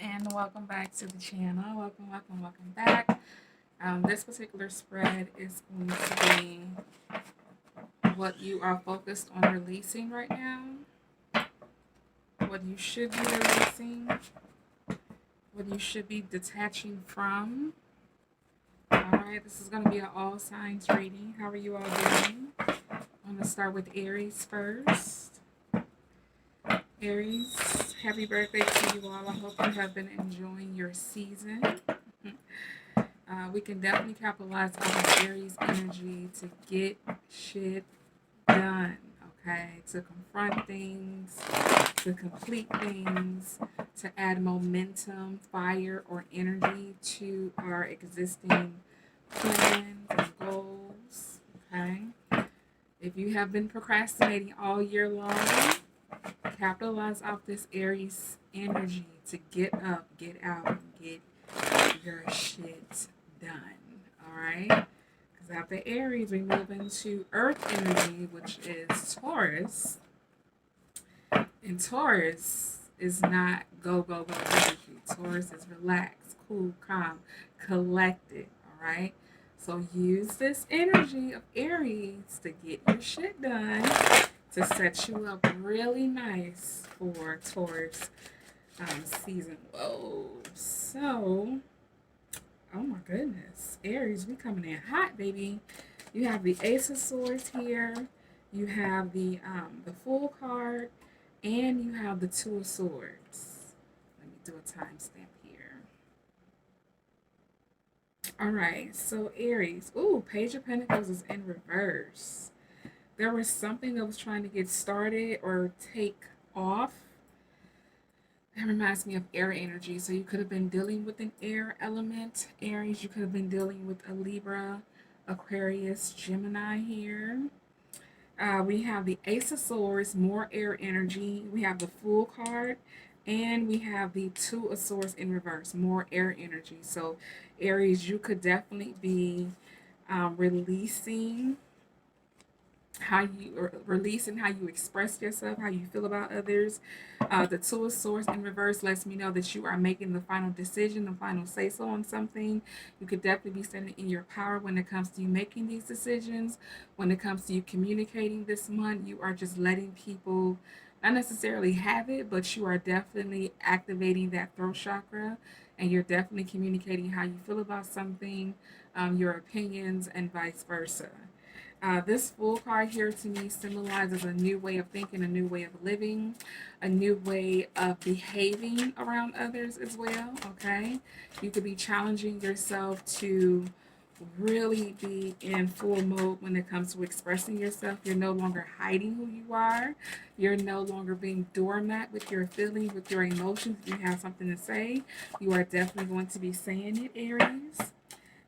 and welcome back to the channel. Welcome back. This particular spread is going to be what you are focused on releasing right now, what you should be releasing, what you should be detaching from. Alright, this is going to be an all signs reading. How are you all doing? I'm going to start with Aries first. Aries, happy birthday to you all. I hope you have been enjoying your season. We can definitely capitalize on this Aries energy to get shit done, okay? To confront things, to complete things, to add momentum, fire, or energy to our existing plans and goals, okay? If you have been procrastinating all year long, capitalize off this Aries energy to get up, get out, and get your shit done. Alright? Because after Aries, we move into Earth energy, which is Taurus. And Taurus is not go, go, go energy. Taurus is relaxed, cool, calm, collected. Alright? So use this energy of Aries to get your shit done, to set you up really nice for Taurus season. Whoa. So, oh my goodness. Aries, we coming in hot, baby. You have the Ace of Swords here. You have the Fool card. And you have the Two of Swords. Let me do a timestamp here. Alright, so Aries. Ooh, Page of Pentacles is in reverse. There was something that was trying to get started or take off. That reminds me of air energy. So you could have been dealing with an air element, Aries. You could have been dealing with a Libra, Aquarius, Gemini here. We have the Ace of Swords, more air energy. We have the Fool card. And we have the Two of Swords in reverse, more air energy. So Aries, you could definitely be releasing how you express yourself, how you feel about others. The Two of Swords in reverse lets me know that you are making the final decision, the final say so on something. You could definitely be standing in your power when it comes to you making these decisions. When it comes to you communicating this month, you are just letting people not necessarily have it, but you are definitely activating that throat chakra, and you're definitely communicating how you feel about something, your opinions, and vice versa. This Fool card here to me symbolizes a new way of thinking, a new way of living, a new way of behaving around others as well, okay? You could be challenging yourself to really be in full mode when it comes to expressing yourself. You're no longer hiding who you are. You're no longer being doormat with your feelings, with your emotions. If you have something to say, you are definitely going to be saying it, Aries.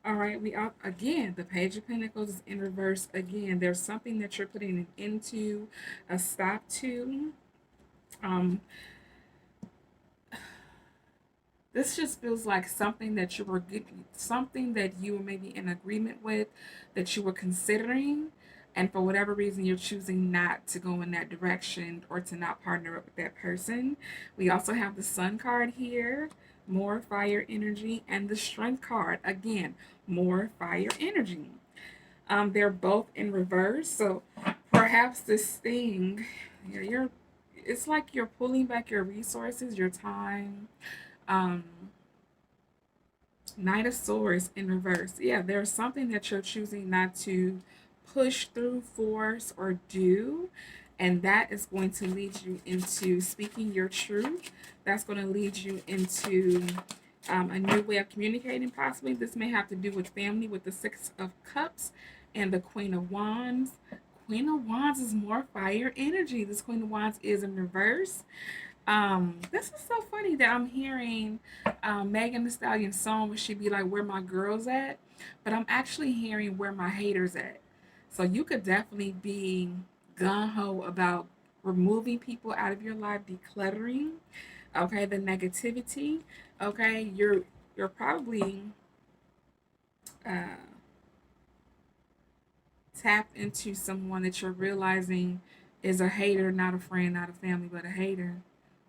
All right, we are again. The Page of Pentacles is in reverse again. There's something that you're putting an end to, a stop to. This just feels like something that something that you were maybe in agreement with, that you were considering, and for whatever reason you're choosing not to go in that direction or to not partner up with that person. We also have the Sun card here, more fire energy, and the Strength card again, more fire energy. They're both in reverse, so perhaps this thing, you're it's like you're pulling back your resources, your time. um Knight of Swords in reverse. Yeah, there's something that you're choosing not to push through, force, or do. And that is going to lead you into speaking your truth. That's going to lead you into a new way of communicating, possibly. This may have to do with family, with the Six of Cups and the Queen of Wands. Queen of Wands is more fire energy. This Queen of Wands is in reverse. This is so funny that I'm hearing Megan Thee Stallion's song where she be like, "Where my girls at?" But I'm actually hearing "Where my haters at." So you could definitely be gun ho about removing people out of your life, decluttering. Okay, the negativity. Okay, you're probably uh, tapped into someone that you're realizing is a hater, not a friend, not a family, but a hater.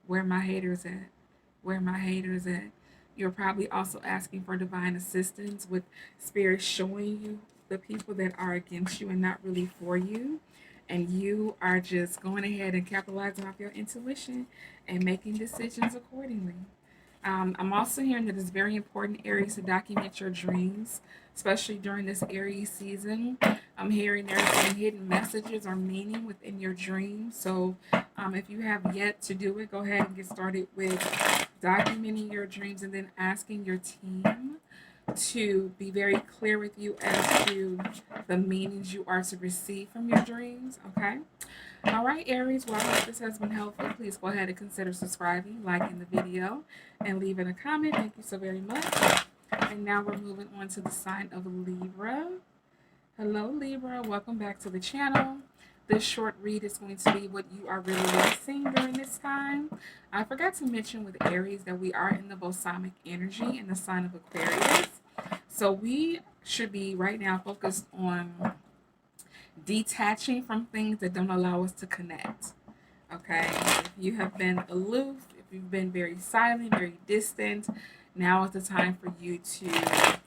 Where my haters at? Where my haters at? You're probably also asking for divine assistance with spirit showing you the people that are against you and not really for you. And you are just going ahead and capitalizing off your intuition and making decisions accordingly. I'm also hearing that it's very important, Aries, to document your dreams, especially during this Aries season. I'm hearing there's some hidden messages or meaning within your dreams. So if you have yet to do it, go ahead and get started with documenting your dreams and then asking your team to be very clear with you as to the meanings you are to receive from your dreams. Okay. All right, Aries. Well, I hope this has been helpful. Please go ahead and consider subscribing, liking the video, and leaving a comment. Thank you so very much. And now we're moving on to the sign of Libra. Hello, Libra. Welcome back to the channel. This short read is going to be what you are releasing during this time. I forgot to mention with Aries that we are in the balsamic energy in the sign of Aquarius. So we should be right now focused on detaching from things that don't allow us to connect. Okay? If you have been aloof, if you've been very silent, very distant, now is the time for you to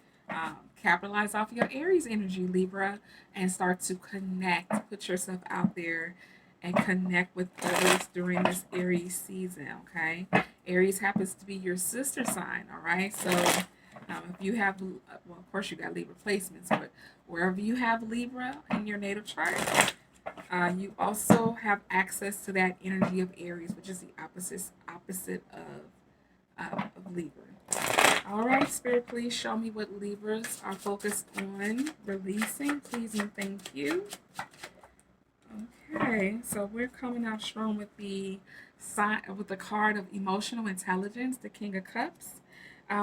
capitalize off your Aries energy, Libra, and start to connect. Put yourself out there and connect with others during this Aries season, okay? Aries happens to be your sister sign, all right? So if you have, well, of course you got Libra placements, but wherever you have Libra in your natal chart, you also have access to that energy of Aries, which is the opposite of Libra. All right, Spirit, please show me what Libras are focused on releasing, please and thank you. Okay, so we're coming out strong with the card of emotional intelligence, the King of Cups.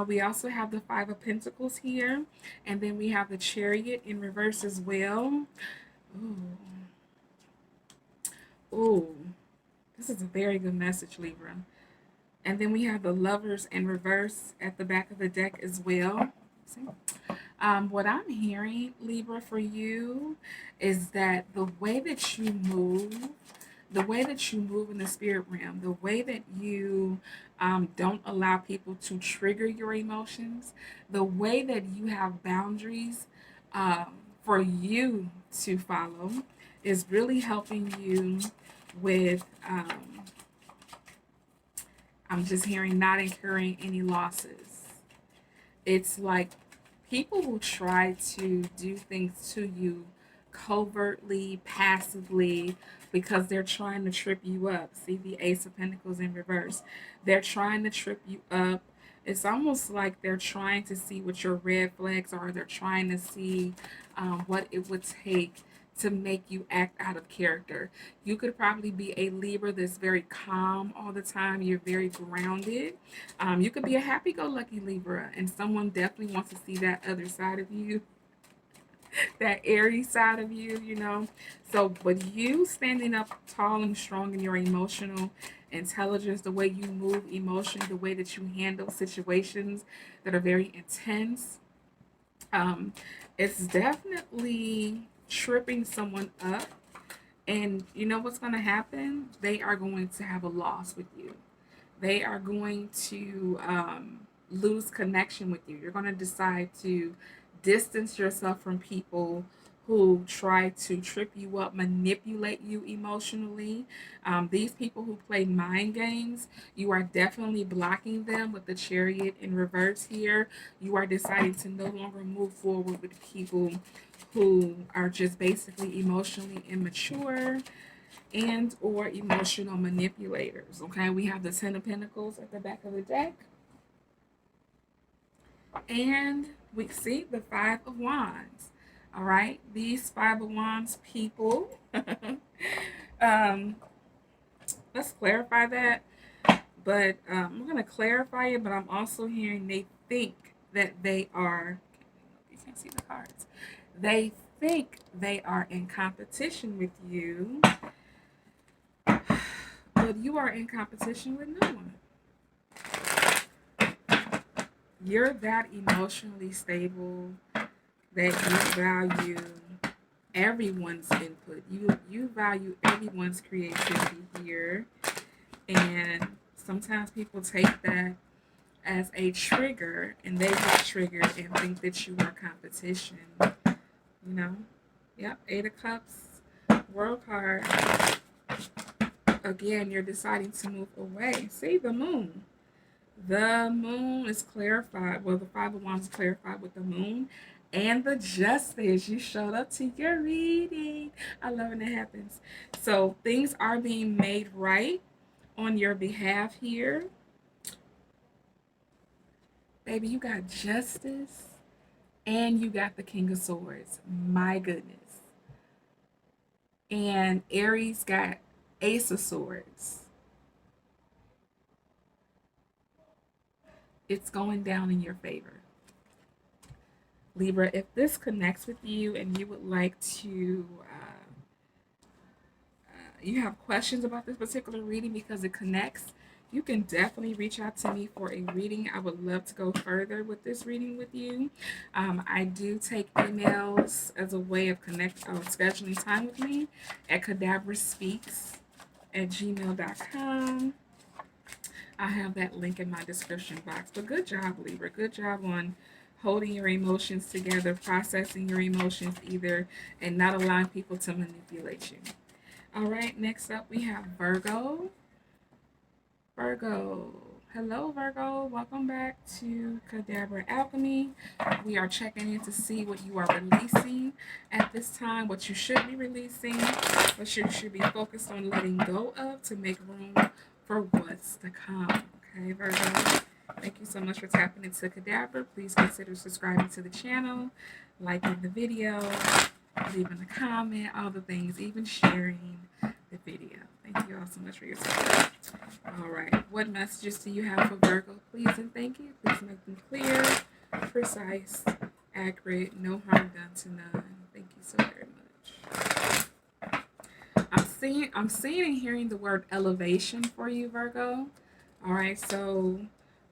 We also have the Five of Pentacles here, and then we have the Chariot in reverse as well. Ooh, this is a very good message, Libra. And then we have the Lovers in reverse at the back of the deck as well. See? What I'm hearing, Libra, for you is that the way that you move in the spirit realm, the way that you don't allow people to trigger your emotions, the way that you have boundaries for you to follow is really helping you with... I'm just hearing not incurring any losses. It's like people will try to do things to you covertly, passively, because they're trying to trip you up. See the Ace of Pentacles in reverse. They're trying to trip you up. It's almost like they're trying to see what your red flags are. They're trying to see what it would take to make you act out of character. You could probably be a Libra that's very calm all the time. You're very grounded. You could be a happy-go-lucky Libra, and someone definitely wants to see that other side of you, that Aries side of you, you know. So, but you standing up tall and strong in your emotional intelligence, the way you move emotion, the way that you handle situations that are very intense, it's definitely tripping someone up. And you know what's going to happen? They are going to have a loss with you. They are going to lose connection with you. You're going to decide to distance yourself from people who try to trip you up, manipulate you emotionally. These people who play mind games, you are definitely blocking them with the Chariot in reverse here. You are deciding to no longer move forward with people who are just basically emotionally immature and or emotional manipulators. Okay, we have the Ten of Pentacles at the back of the deck. And we see the Five of Wands. All right, these Five of Wands people, let's clarify that. But I'm going to clarify it, but I'm also hearing they think that they are, you can't see the cards. They think they are in competition with you, but you are in competition with no one. You're that emotionally stable that you value everyone's input. You value everyone's creativity here. And sometimes people take that as a trigger, and they get triggered and think that you are competition. You know? Yep, Eight of Cups, World card. Again, you're deciding to move away. See, the moon. The moon is clarified. Well, the Five of Wands is clarified with the moon and the justice. You showed up to your reading. I love when it happens. So things are being made right on your behalf here. Baby, you got justice and you got the King of Swords. My goodness. And Aries got Ace of Swords. It's going down in your favor. Libra, if this connects with you and you would like to, you have questions about this particular reading because it connects, you can definitely reach out to me for a reading. I would love to go further with this reading with you. I do take emails as a way of scheduling time with me at kadabraspeaks@gmail.com. I have that link in my description box. But good job, Libra. Good job on holding your emotions together, processing your emotions either, and not allowing people to manipulate you. All right, next up we have Virgo. Virgo. Hello, Virgo. Welcome back to Cadabra Alchemy. We are checking in to see what you are releasing at this time, what you should be releasing, what you should be focused on letting go of to make room for what's to come. Okay, Virgo. Thank you so much for tapping into Cadabra. Please consider subscribing to the channel, liking the video, leaving a comment, all the things, even sharing the video. Thank you all so much for your support. All right, what messages do you have for Virgo? Please and thank you. Please make them clear, precise, accurate, no harm done to none. Thank you so very much. I'm seeing and hearing the word elevation for you, Virgo. All right, so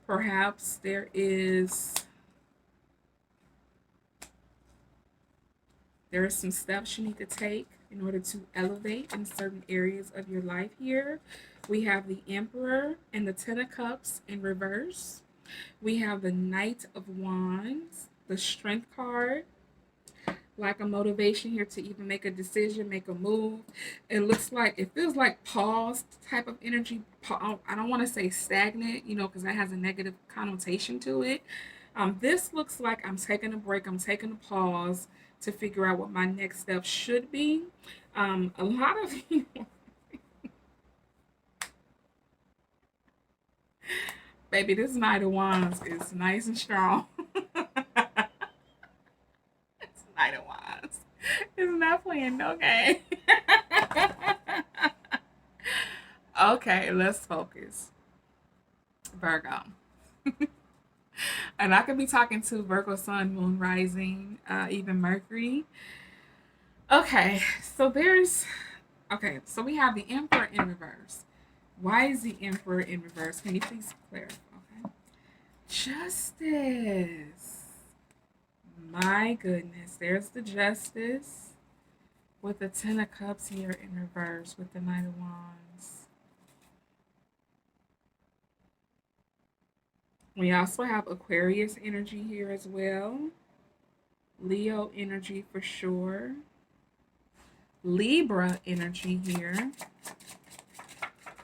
perhaps there are some steps you need to take in order to elevate in certain areas of your life here. We have the Emperor and the Ten of Cups in reverse. We have the Knight of Wands, the Strength card, like a motivation here to even make a decision, make a move. It feels like pause type of energy. I don't want to say stagnant, because that has a negative connotation to it. This looks like I'm taking a break, I'm taking a pause to figure out what my next step should be. A lot of you, baby, this Knight of Wands is nice and strong. It's Knight of Wands. It's not playing no game. Okay, let's focus. Virgo. And I could be talking to Virgo Sun, Moon, Rising, even Mercury. Okay, so we have the Emperor in reverse. Why is the Emperor in reverse? Can you please clarify? Okay. Justice. My goodness, there's the Justice with the Ten of Cups here in reverse with the Knight of Wands. We also have Aquarius energy here as well. Leo energy for sure. Libra energy here.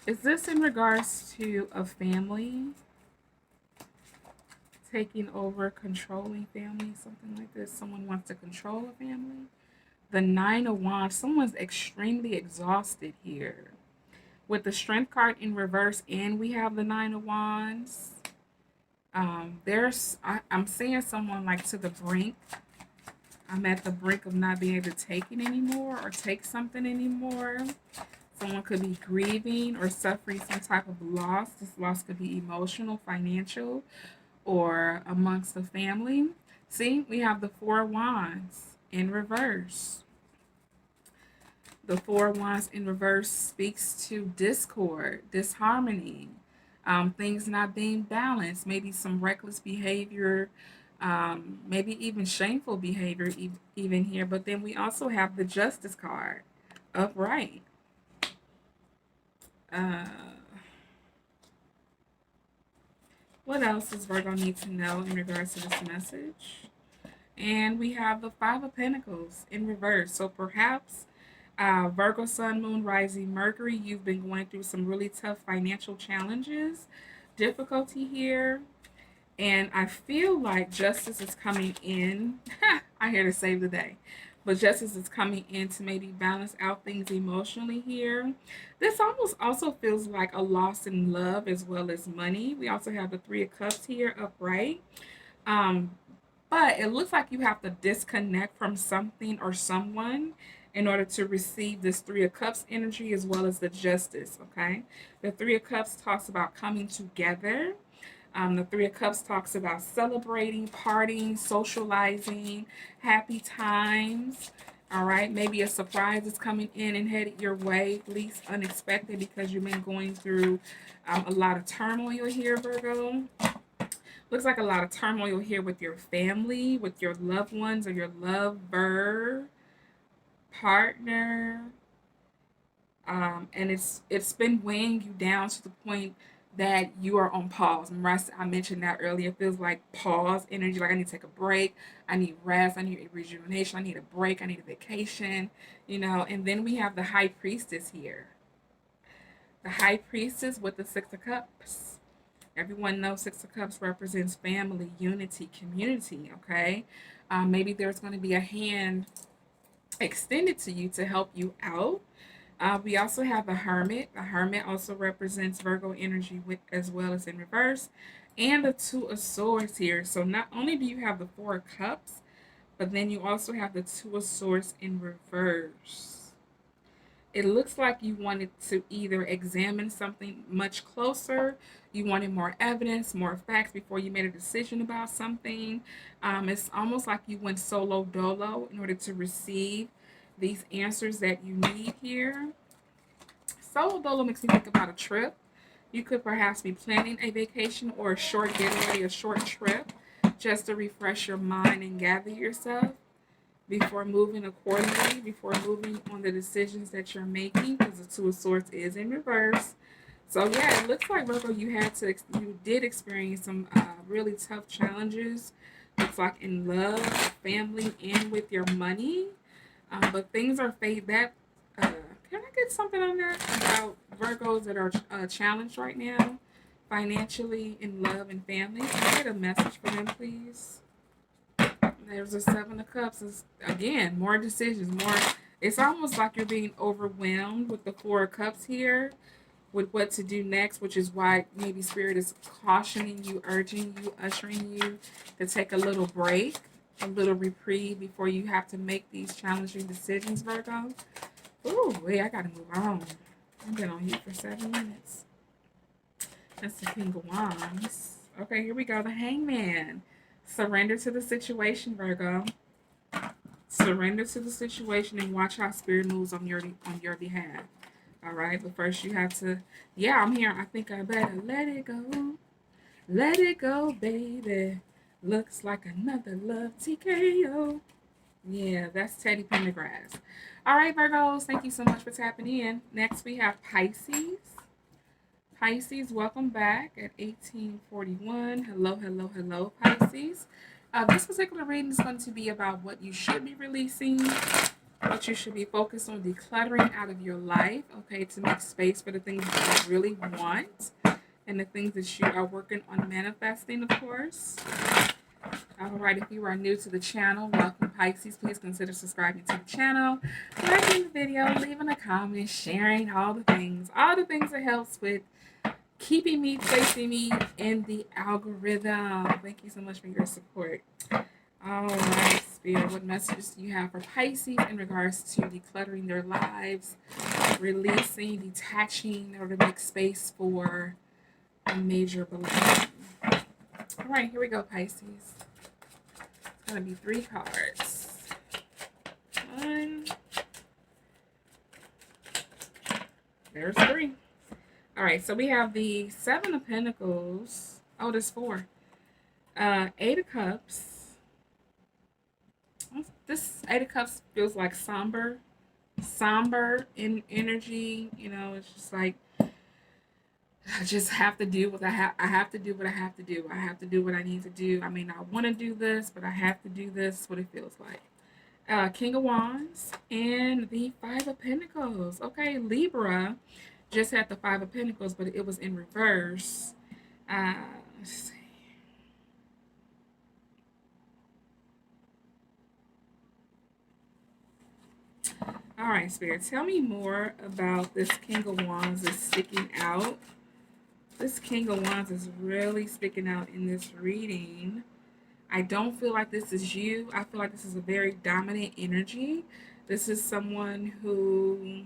Is this in regards to a family taking over, controlling family, something like this? Someone wants to control a family. The Nine of Wands, someone's extremely exhausted here. With the Strength card in reverse and we have the Nine of Wands. I'm seeing someone like to the brink. I'm at the brink of not being able to take it anymore or take something anymore. Someone could be grieving or suffering some type of loss. This loss could be emotional, financial, or amongst the family. See, we have the Four of Wands in reverse. The Four of Wands in reverse speaks to discord, disharmony, things not being balanced, maybe some reckless behavior, maybe even shameful behavior even here. But then we also have the Justice card upright. What else does Virgo need to know in regards to this message? And we have the Five of Pentacles in reverse. So perhaps Virgo, Sun, Moon, Rising, Mercury, you've been going through some really tough financial challenges, difficulty here. And I feel like justice is coming in. I'm here to save the day. But justice is coming in to maybe balance out things emotionally here. This almost also feels like a loss in love as well as money. We also have the Three of Cups here upright. Um, but it looks like you have to disconnect from something or someone in order to receive this Three of Cups energy as well as the justice, okay? The Three of Cups talks about coming together. The Three of Cups talks about celebrating, partying, socializing, happy times. All right, maybe a surprise is coming in and headed your way, at least unexpected, because you've been going through a lot of turmoil here, Virgo. Looks like a lot of turmoil here with your family, with your loved ones, or your lover, partner, and it's been weighing you down to the point that you are on pause. Remember, I mentioned that earlier. It feels like pause energy. Like I need to take a break. I need rest. I need a rejuvenation. I need a break. I need a vacation. And then we have the High Priestess here. The High Priestess with the Six of Cups. Everyone knows Six of Cups represents family, unity, community. Okay, maybe there's going to be a hand extended to you to help you out. We also have the Hermit. The Hermit also represents Virgo energy as well as in reverse. And the Two of Swords here. So not only do you have the Four of Cups, but then you also have the Two of Swords in reverse. It looks like you wanted to either examine something much closer, you wanted more evidence, more facts before you made a decision about something. It's almost like you went solo dolo in order to receive these answers that you need here. Solo dolo makes me think about a trip. You could perhaps be planning a vacation or a short getaway, a short trip, just to refresh your mind and gather yourself before moving accordingly, before moving on the decisions that you're making, because the Two of Swords is in reverse. So yeah, it looks like Virgo, you did experience some really tough challenges. Looks like in love, family, and with your money. But things are fade that. Can I get something on that about Virgos that are challenged right now, financially, in love and family? Can I get a message for them, please? There's a Seven of Cups. Is again more decisions, more. It's almost like you're being overwhelmed with the Four of Cups here, with what to do next, which is why maybe Spirit is cautioning you, urging you, ushering you to take a little break, a little reprieve before you have to make these challenging decisions, Virgo. Ooh, wait, I gotta move on. I've been on here for 7 minutes. That's the King of Wands. Okay, here we go. The Hangman. Surrender to the situation, Virgo. Surrender to the situation and watch how Spirit moves on your behalf. All right, but first you have to. Yeah, I'm here. I think I better let it go. Let it go, baby. Looks like another love TKO. Yeah, that's Teddy Pendergrass. All right, Virgos, thank you so much for tapping in. Next, we have Pisces. Pisces, welcome back at 1841. Hello, hello, hello, Pisces. This particular reading is going to be about what you should be releasing, what you should be focused on decluttering out of your life, okay, to make space for the things that you really want and the things that you are working on manifesting, of course. All right, if you are new to the channel, welcome, Pisces. Please consider subscribing to the channel, liking the video, leaving a comment, sharing all the things that helps with keeping me, placing me in the algorithm. Thank you so much for your support. All right, Spirit, what messages do you have for Pisces in regards to decluttering their lives, releasing, detaching, in order to make space for a major blessing? All right, here we go, Pisces. It's going to be 3 cards. 1. There's 3. All right, so we have the 7 of Pentacles. Oh, there's 4. 8 of Cups. This 8 of Cups feels like somber in energy. It's just like I just have to do what I have to do what I have to do. I have to do what I need to do. I may not want to do this, but I have to do this. That's what it feels like. King of Wands and the Five of Pentacles. Okay, Libra just had the Five of Pentacles, but it was in reverse. Uh, let's see. All right, Spirit, tell me more about this King of Wands is sticking out. This King of Wands is really sticking out in this reading. I don't feel like this is you. I feel like this is a very dominant energy. This is someone who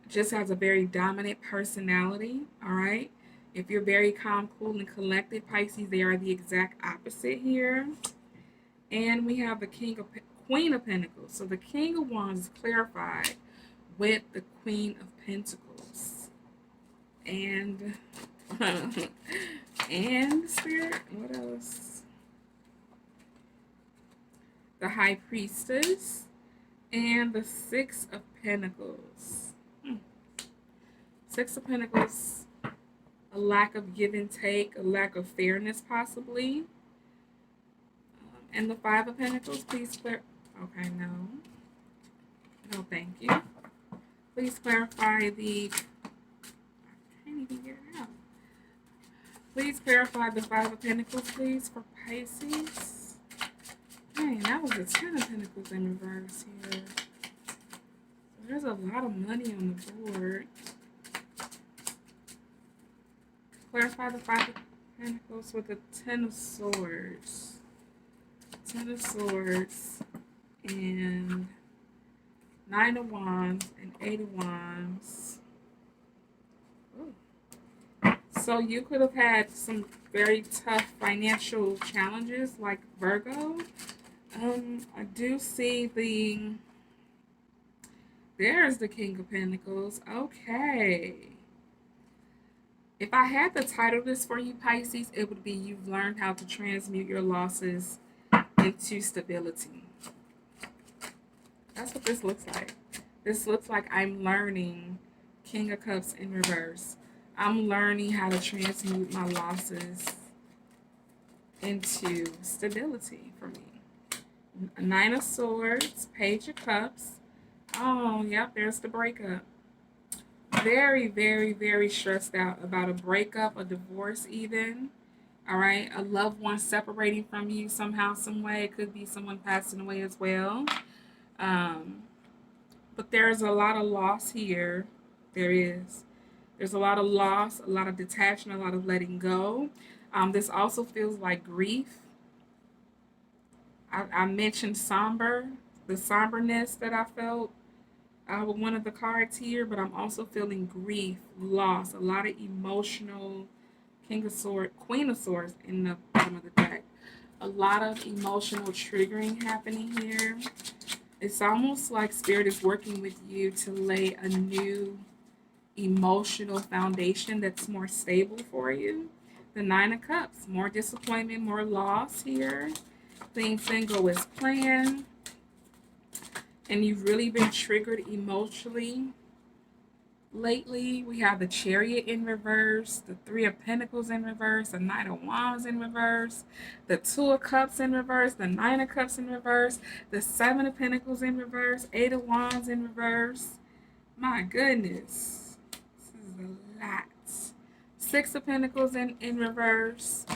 just has a very dominant personality, all right? If you're very calm, cool, and collected, Pisces, they are the exact opposite here. And we have the Queen of Pentacles. So the King of Wands is clarified with the Queen of Pentacles. And and Spirit, what else? The High Priestess and the Six of Pentacles. Six of Pentacles, a lack of give and take, a lack of fairness possibly. And the Five of Pentacles, please clear. Okay, no. No, thank you. Please clarify the. I can't even get it out. Please clarify the Five of Pentacles, please, for Pisces. Dang, that was the Ten of Pentacles in reverse here. So there's a lot of money on the board. Clarify the Five of Pentacles with the Ten of Swords. Ten of Swords and Nine of Wands and Eight of Wands. Ooh. So you could have had some very tough financial challenges like Virgo. I do see there's the King of Pentacles. Okay. If I had to title this for you, Pisces, it would be You've Learned How to Transmute Your Losses into Stability. That's what this looks like. This looks like I'm learning King of Cups in reverse. I'm learning how to transmute my losses into stability for me. Nine of Swords, Page of Cups. Oh, yep, there's the breakup. Very, very, very stressed out about a breakup, a divorce even. All right, a loved one separating from you somehow, some way. It could be someone passing away as well. But there's a lot of loss here. There is. There's a lot of loss, a lot of detachment, a lot of letting go. This also feels like grief. I mentioned the somberness that I felt with one of the cards here, but I'm also feeling grief, loss, a lot of emotional King of Swords, Queen of Swords in the bottom of the deck. A lot of emotional triggering happening here. It's almost like Spirit is working with you to lay a new emotional foundation that's more stable for you. The Nine of Cups, more disappointment, more loss here. Things didn't go as planned. And you've really been triggered emotionally lately. We have the Chariot in reverse, the Three of Pentacles in reverse, the Knight of Wands in reverse, the Two of Cups in reverse, the Nine of Cups in reverse, the Seven of Pentacles in reverse, Eight of Wands in reverse. My goodness, this is a lot. Six of Pentacles in reverse.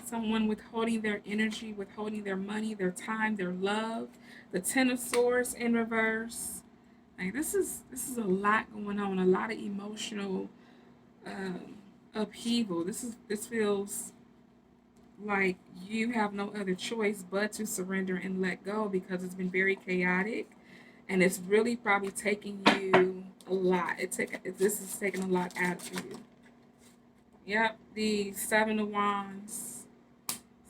Someone withholding their energy, withholding their money, their time, their love. The Ten of Swords in reverse. Like this is a lot going on, a lot of emotional upheaval. This feels like you have no other choice but to surrender and let go because it's been very chaotic, and it's really probably taking you a lot. This is taking a lot out of you. Yep, the Seven of Wands.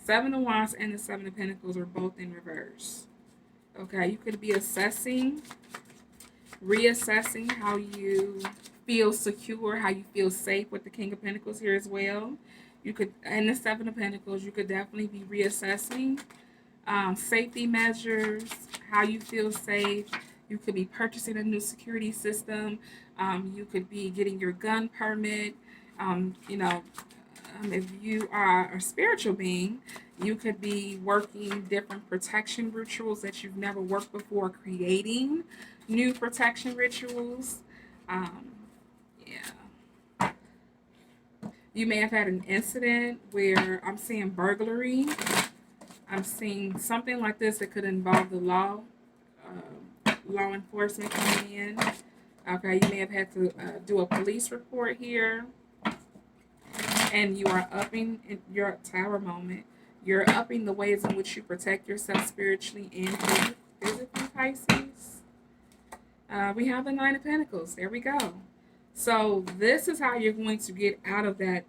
Seven of Wands and the Seven of Pentacles are both in reverse. Okay, you could be reassessing how you feel secure, how you feel safe with the King of Pentacles here as well. You could, and the Seven of Pentacles, you could definitely be reassessing safety measures, how you feel safe. You could be purchasing a new security system. You could be getting your gun permit. You know, if you are a spiritual being, you could be working different protection rituals that you've never worked before, creating new protection rituals. Um, yeah. You may have had an incident where I'm seeing burglary. I'm seeing something like this that could involve the law enforcement coming in. Okay, you may have had to do a police report here, and you are upping in your tower moment. You're upping the ways in which you protect yourself spiritually and physically, Pisces. We have the Nine of Pentacles. There we go. So this is how you're going to get out of that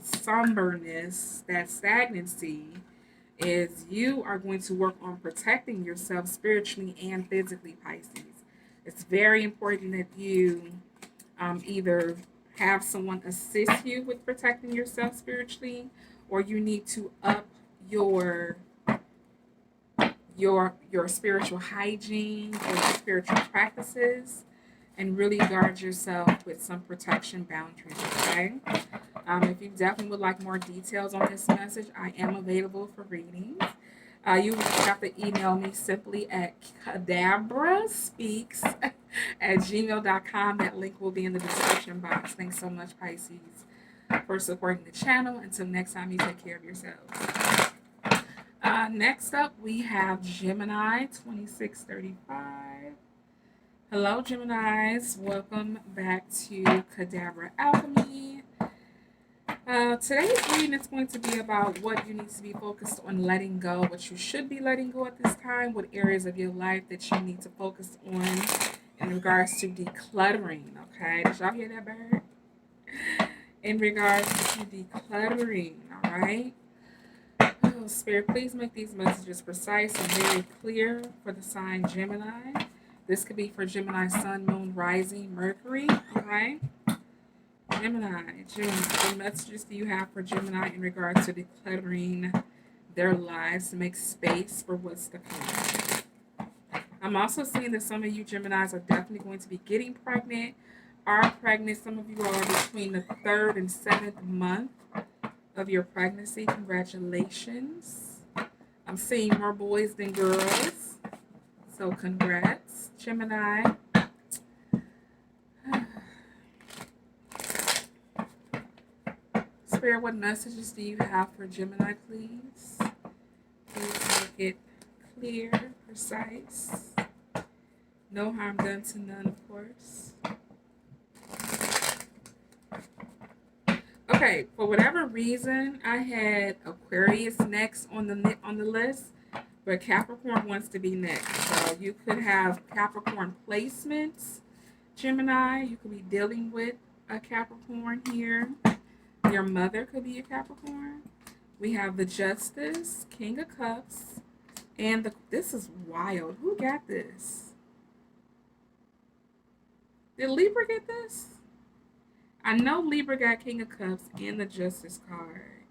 somberness, that stagnancy, is you are going to work on protecting yourself spiritually and physically, Pisces. It's very important that you either have someone assist you with protecting yourself spiritually, or you need to up your spiritual hygiene or your spiritual practices and really guard yourself with some protection boundaries, okay? If you definitely would like more details on this message, I am available for readings. You have to email me simply at kadabraspeaks at gmail.com. That link will be in the description box. Thanks so much, Pisces, for supporting the channel. Until next time, you take care of yourselves. Next up, we have Gemini 2635. Hello, Geminis. Welcome back to Cadabra Alchemy. Today's reading is going to be about what you need to be focused on letting go, what you should be letting go at this time, what areas of your life that you need to focus on in regards to decluttering, okay? Did y'all hear that bird? In regards to decluttering, all right? Oh, Spirit, please make these messages precise and very clear for the sign Gemini. This could be for Gemini, Sun, Moon, Rising, Mercury, all right? Gemini, what messages do you have for Gemini in regards to decluttering their lives to make space for what's to come? I'm also seeing that some of you Geminis are definitely going to be getting pregnant, are pregnant. Some of you are between the 3rd and 7th month of your pregnancy. Congratulations. I'm seeing more boys than girls. So congrats, Gemini. Spirit, what messages do you have for Gemini, please? Please make it clear, precise. No harm done to none, of course. Okay, for whatever reason, I had Aquarius next on the list, but Capricorn wants to be next. So you could have Capricorn placements, Gemini. You could be dealing with a Capricorn here. Your mother could be a Capricorn. We have the Justice, King of Cups, and this is wild. Who got this? Did Libra get this? I know Libra got King of Cups and the Justice card.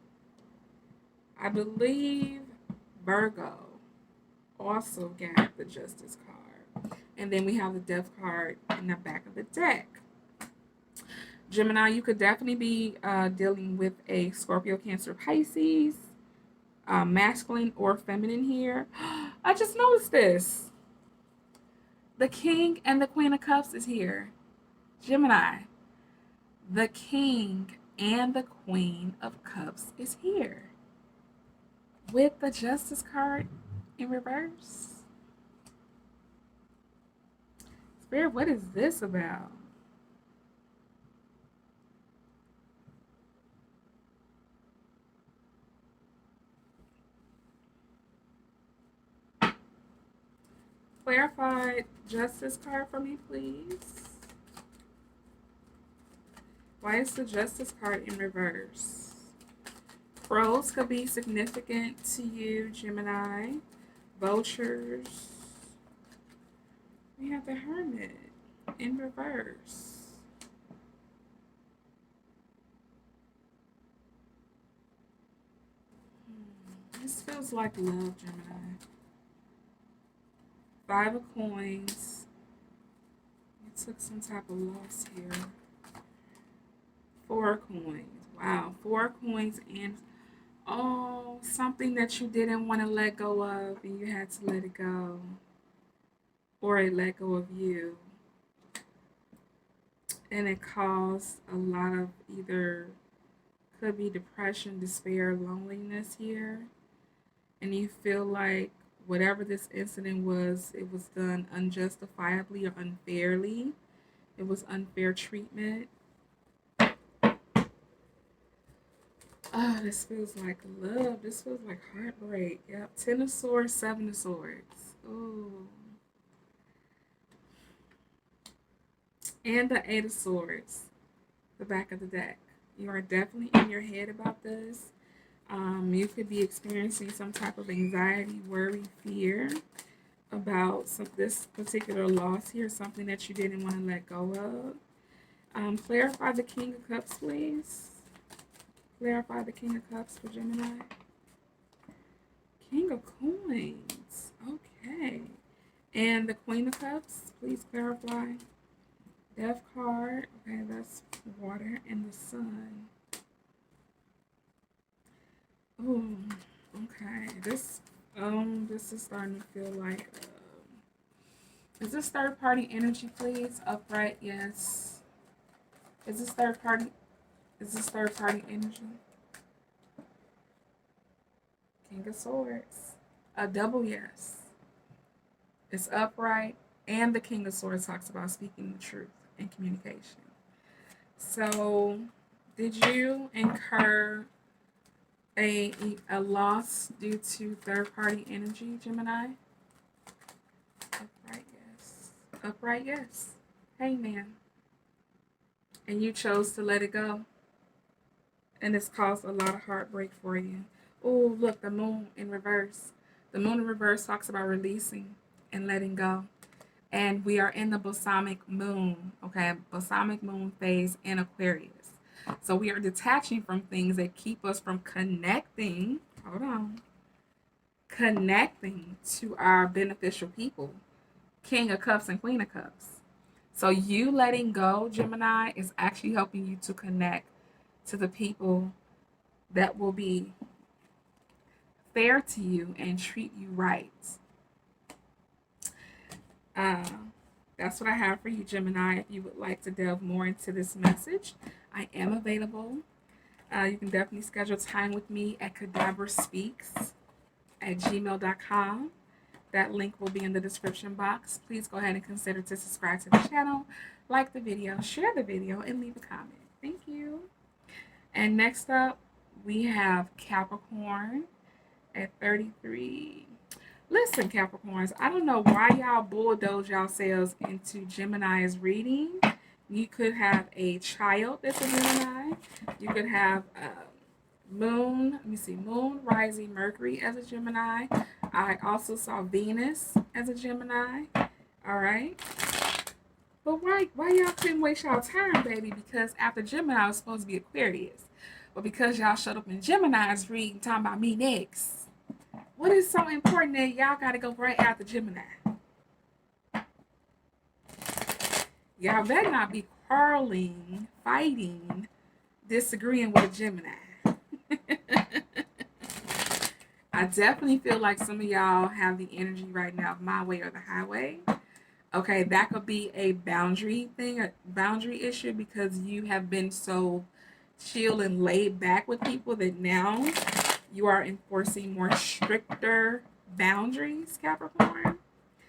I believe Virgo also got the Justice card. And then we have the Death card in the back of the deck. Gemini, you could definitely be dealing with a Scorpio, Cancer, Pisces, masculine or feminine here. I just noticed this. The King and the Queen of Cups is here. Gemini, the King and the Queen of Cups is here. With the Justice card in reverse. Spirit, what is this about? Clarify Justice card for me, please. Why is the Justice card in reverse? Pros could be significant to you, Gemini. Vultures. We have the Hermit in reverse. This feels like love, Gemini. 5 of Coins, took some type of loss here. 4 coins. Wow. 4 coins and oh, something that you didn't want to let go of and you had to let it go. Or it let go of you. And it caused a lot of either could be depression, despair, loneliness here. And you feel like whatever this incident was, it was done unjustifiably or unfairly. It was unfair treatment. Oh, this feels like love. This feels like heartbreak. Yep. 10 of Swords, 7 of Swords. Ooh. And the 8 of Swords. The back of the deck. You are definitely in your head about this. You could be experiencing some type of anxiety, worry, fear about this particular loss here, something that you didn't want to let go of. Clarify the King of Cups, please. Clarify the King of Cups for Gemini. King of Coins. Okay. And the Queen of Cups, please clarify. Death card. Okay, that's water and the sun. Oh, okay. This is starting to feel like. Is this third party energy, please? Upright, yes. Is this third party? Is this third party energy? King of Swords. A double yes. It's upright, and the King of Swords talks about speaking the truth and communication. So, did you incur a loss due to third party energy, Gemini? Upright yes. Upright yes. Hangman. And you chose to let it go. And it's caused a lot of heartbreak for you. Oh, look, the moon in reverse. The moon in reverse talks about releasing and letting go. And we are in the balsamic moon, okay? Balsamic moon phase in Aquarius. So we are detaching from things that keep us from connecting. Hold on. Connecting to our beneficial people. King of Cups and Queen of Cups. So you letting go, Gemini, is actually helping you to connect to the people that will be fair to you and treat you right. That's what I have for you, Gemini. If you would like to delve more into this message, I am available. You can definitely schedule time with me at kadabraspeaks@gmail.com. That link will be in the description box. Please go ahead and consider to subscribe to the channel, like the video, share the video, and leave a comment. Thank you. And next up, we have Capricorn at 33. Listen, Capricorns, I don't know why y'all bulldoze yourselves into Gemini's reading. You could have a child that's a Gemini. You could have moon, rising, Mercury as a Gemini. I also saw Venus as a Gemini. All right. But why y'all couldn't waste y'all time, baby? Because after Gemini, was supposed to be Aquarius. But because y'all showed up in Gemini's reading talking about me next. What is so important that y'all got to go right after Gemini? Y'all better not be quarreling, fighting, disagreeing with a Gemini. I definitely feel like some of y'all have the energy right now of my way or the highway. Okay, that could be a boundary thing, a boundary issue, because you have been so chill and laid back with people that now you are enforcing more stricter boundaries, Capricorn.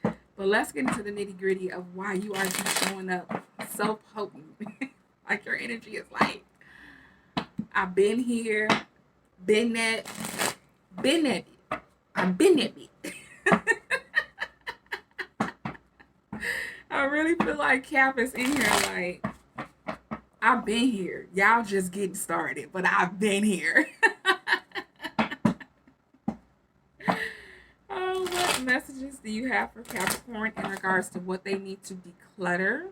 But let's get into the nitty gritty of why you are just showing up so potent. Like your energy is like, I've been here, been that, I've been that beat. I really feel like Cap is in here like, I've been here. Y'all just getting started, but I've been here. Oh, what messages do you have for Capricorn in regards to what they need to declutter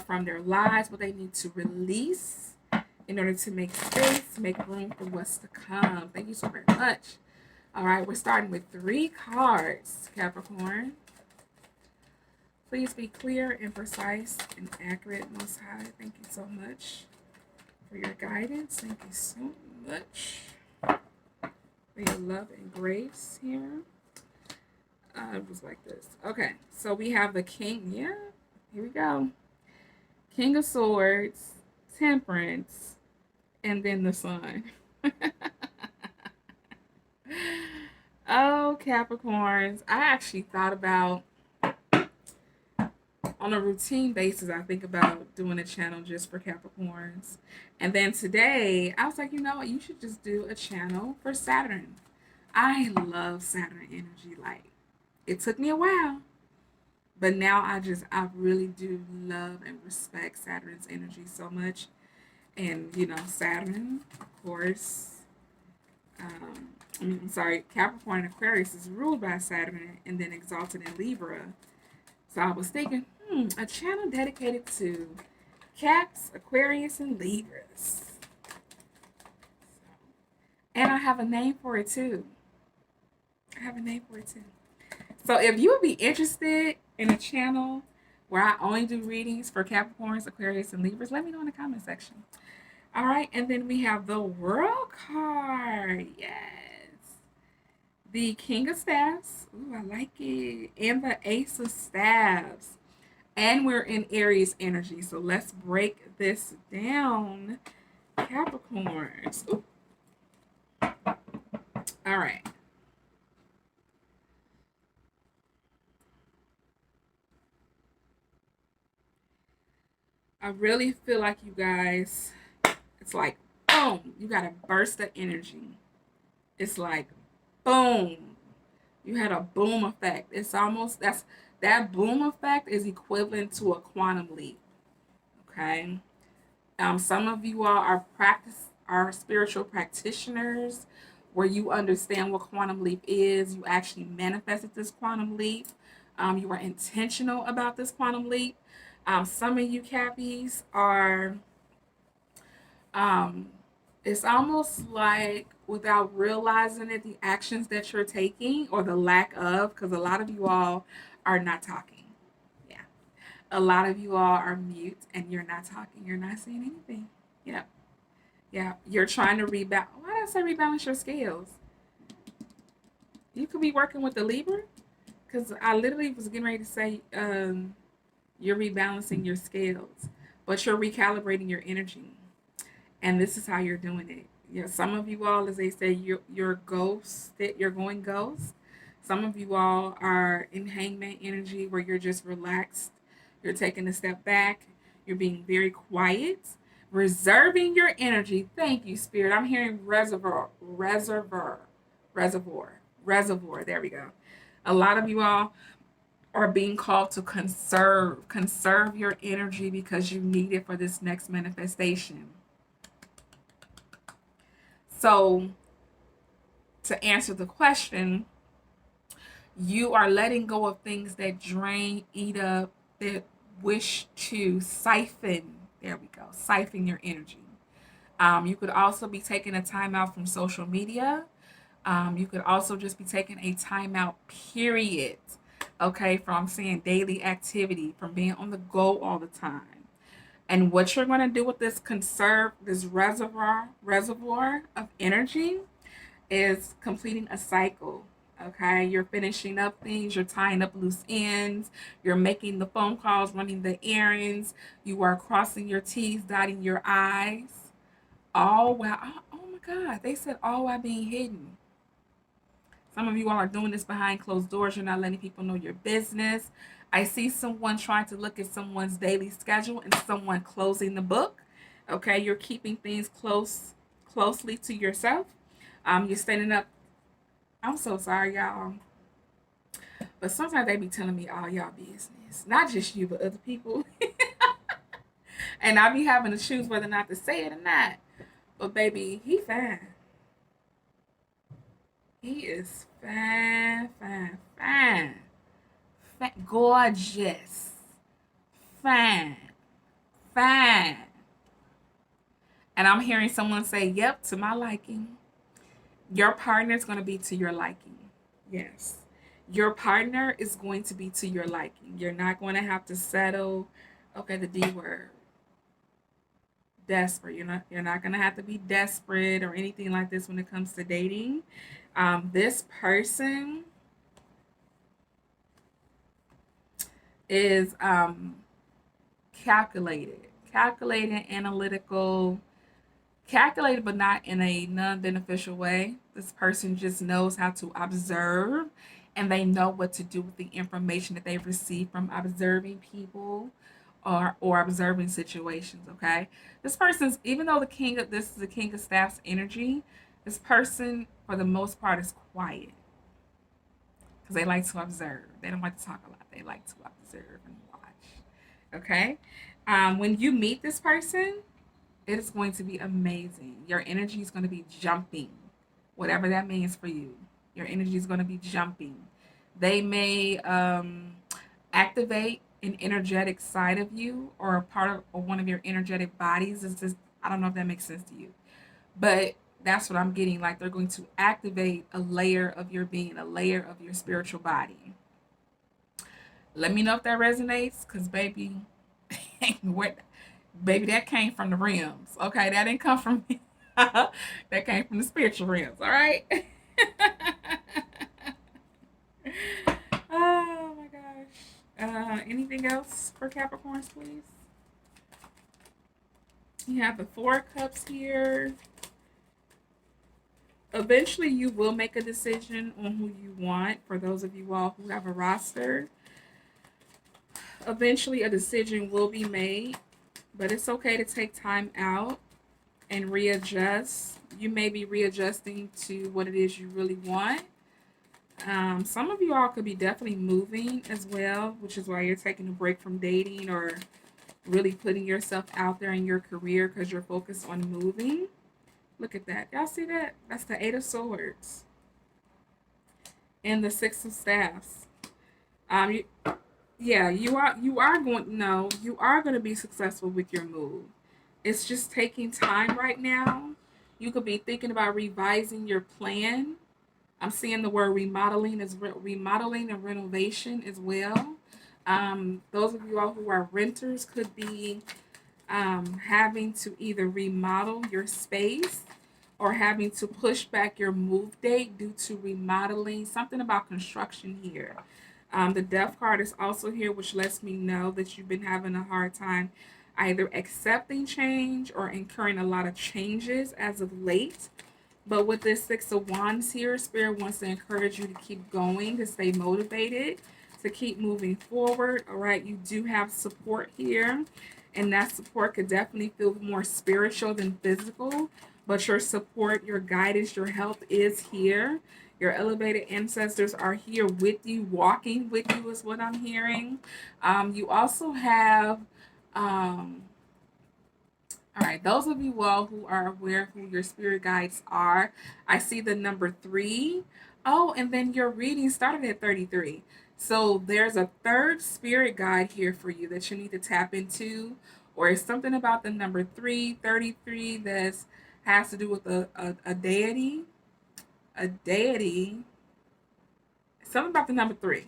from their lives, what they need to release in order to make space, make room for what's to come? Thank you so very much. All right, we're starting with 3 cards, Capricorn. Please be clear and precise and accurate, Most High. Thank you so much for your guidance. Thank you so much for your love and grace here. It was like this. Okay, so we have the King. Yeah, here we go. King of Swords, Temperance, and then the Sun. Oh, Capricorns. I actually thought about, on a routine basis, I think about doing a channel just for Capricorns. And then today, I was like, you know what? You should just do a channel for Saturn. I love Saturn energy. Like, it took me a while, but now I really do love and respect Saturn's energy so much. And, you know, Saturn, of course, I'm sorry, Capricorn and Aquarius is ruled by Saturn and then exalted in Libra. So I was thinking, a channel dedicated to Caps, Aquarius, and Libras. And I have a name for it too. So if you would be interested in a channel where I only do readings for Capricorns, Aquarius, and Libras, let me know in the comment section. All right, and then we have the World card. Yes. The King of Staffs. Ooh, I like it. And the Ace of Staffs. And we're in Aries energy. So let's break this down. Capricorns. Ooh. All right. I really feel like you guys, it's like, boom, you got a burst of energy. It's like, boom, you had a boom effect. It's almost, that boom effect is equivalent to a quantum leap. Okay. Some of you all are spiritual practitioners where you understand what quantum leap is. You actually manifested this quantum leap. You were intentional about this quantum leap. Some of you Cappies are, um, it's almost like without realizing it, the actions that you're taking or the lack of, because a lot of you all are not talking. Yeah. A lot of you all are mute and you're not talking. You're not saying anything. Yeah. Yeah. You're trying to rebalance. Why did I say rebalance your scales? You could be working with the Libra, because I literally was getting ready to say, you're rebalancing your scales, but you're recalibrating your energy. And this is how you're doing it. Yeah, some of you all, as they say, you're ghost, that you're going ghost. Some of you all are in hangman energy where you're just relaxed. You're taking a step back. You're being very quiet, reserving your energy. Thank you, Spirit. I'm hearing reservoir. There we go. A lot of you all are being called to conserve your energy because you need it for this next manifestation. So, to answer the question, you are letting go of things that drain, eat up, that wish to siphon. There we go. Siphon your energy. You could also be taking a time out from social media. You could also just be taking a time out, period. Okay, from saying daily activity, from being on the go all the time. And what you're going to do with this reservoir of energy is completing a cycle. Okay, you're finishing up things, you're tying up loose ends, you're making the phone calls, running the errands, you are crossing your T's, dotting your I's. All while, oh my God, they said all while being hidden. Some of you all are doing this behind closed doors. You're not letting people know your business. I see someone trying to look at someone's daily schedule and someone closing the book. Okay, you're keeping things closely to yourself. You're standing up. I'm so sorry, y'all. But sometimes they be telling me all y'all business. Not just you, but other people. And I be having to choose whether or not to say it or not. But baby, he fine. He is fine. Gorgeous. Fine. And I'm hearing someone say, yep, to my liking. Your partner's going to be to your liking. Yes. Your partner is going to be to your liking. You're not going to have to settle. Okay, the D word, desperate. You're not going to have to be desperate or anything like this when it comes to dating. This person is calculated, analytical, calculated, but not in a non-beneficial way. This person just knows how to observe, and they know what to do with the information that they've received from observing people or observing situations. Okay, this person's, even though this is the king of staffs energy, this person for the most part is quiet because they like to observe. They don't like to talk a lot. They like to observe and watch. Okay, when you meet this person, it is going to be amazing. Your energy is going to be jumping, whatever that means for you. Your energy is going to be jumping. They may activate an energetic side of you or a part of or one of your energetic bodies. It's just, I don't know if that makes sense to you, but that's what I'm getting. Like they're going to activate a layer of your being, a layer of your spiritual body. Let me know if that resonates, because baby, what baby, that came from the realms. Okay, that didn't come from me. That came from the spiritual realms. All right. Oh my gosh. Anything else for Capricorns, please? You have the Four of Cups here. Eventually, you will make a decision on who you want. For those of you all who have a roster, eventually a decision will be made, but it's okay to take time out and readjust. You may be readjusting to what it is you really want. Some of you all could be definitely moving as well, which is why you're taking a break from dating or really putting yourself out there in your career because you're focused on moving. Look at that. Y'all see that? That's the Eight of Swords and the Six of Staffs. You, yeah, you are going, no, you are going to be successful with your move. It's just taking time right now. You could be thinking about revising your plan. I'm seeing the word remodeling as remodeling and renovation as well. Those of you all who are renters could be having to either remodel your space or having to push back your move date due to remodeling. Something about construction here. The Death card is also here, which lets me know that you've been having a hard time either accepting change or incurring a lot of changes as of late. But with this Six of Wands here, Spirit wants to encourage you to keep going, to stay motivated, to keep moving forward. All right, you do have support here, and that support could definitely feel more spiritual than physical. But your support, your guidance, your help is here. Your elevated ancestors are here with you, walking with you, is what I'm hearing. You also have. All right, those of you all who are aware who your spirit guides are, I see the number 3. Oh, and then your reading started at 33. So there's a third spirit guide here for you that you need to tap into, or it's something about the number 33 that has to do with a deity, a deity, something about the number 3.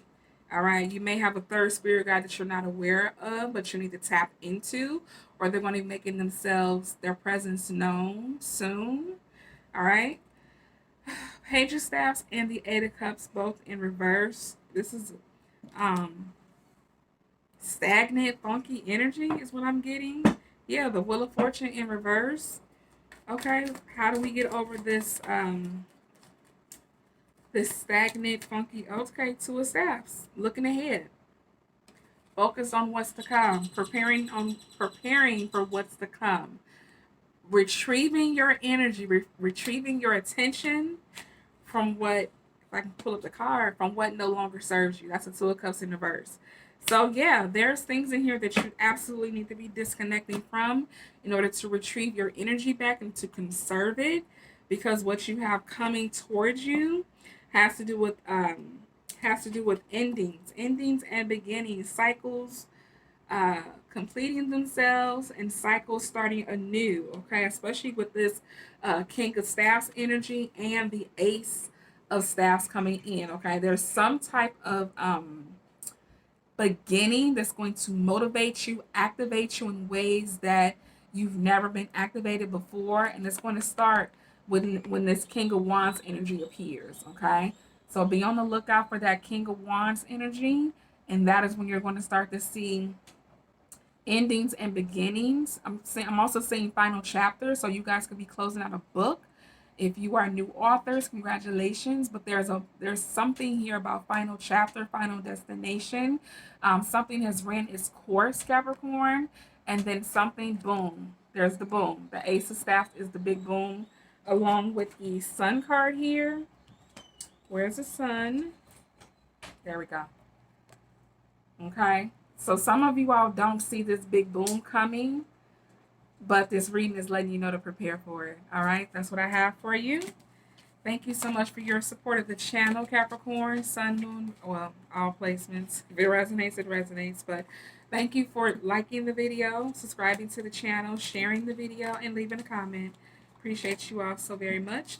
All right, you may have a third spirit guide that you're not aware of, but you need to tap into, or they're going to be making themselves, their presence known soon. All right, Page of Staffs and the Eight of Cups both in reverse. This is stagnant, funky energy is what I'm getting. Yeah, the Wheel of Fortune in reverse. Okay, how do we get over this stagnant, funky? Okay, Two of Staffs, looking ahead. Focus on what's to come. Preparing for what's to come. Retrieving your energy, retrieving your attention from what, if I can pull up the card, from what no longer serves you. That's a Two of Cups in reverse. So yeah, there's things in here that you absolutely need to be disconnecting from in order to retrieve your energy back and to conserve it, because what you have coming towards you has to do with endings and beginnings, cycles completing themselves and cycles starting anew. Okay, especially with this King of Staffs energy and the Ace of Staffs coming in, okay? There's some type of beginning that's going to motivate you, activate you in ways that you've never been activated before, and it's going to start when this King of Wands energy appears, okay? So be on the lookout for that King of Wands energy, and that is when you're going to start to see endings and beginnings. I'm also seeing final chapters, so you guys could be closing out a book. If you are new authors, congratulations. But there's something here about final chapter, final destination. Something has ran its course, Capricorn, and then something, boom. There's the boom. The Ace of Staffs is the big boom, along with the Sun card here. Where's the Sun? There we go. Okay. So some of you all don't see this big boom coming, but this reading is letting you know to prepare for it. All right. That's what I have for you. Thank you so much for your support of the channel, Capricorn, Sun, Moon, well, all placements. If it resonates, it resonates. But thank you for liking the video, subscribing to the channel, sharing the video, and leaving a comment. Appreciate you all so very much.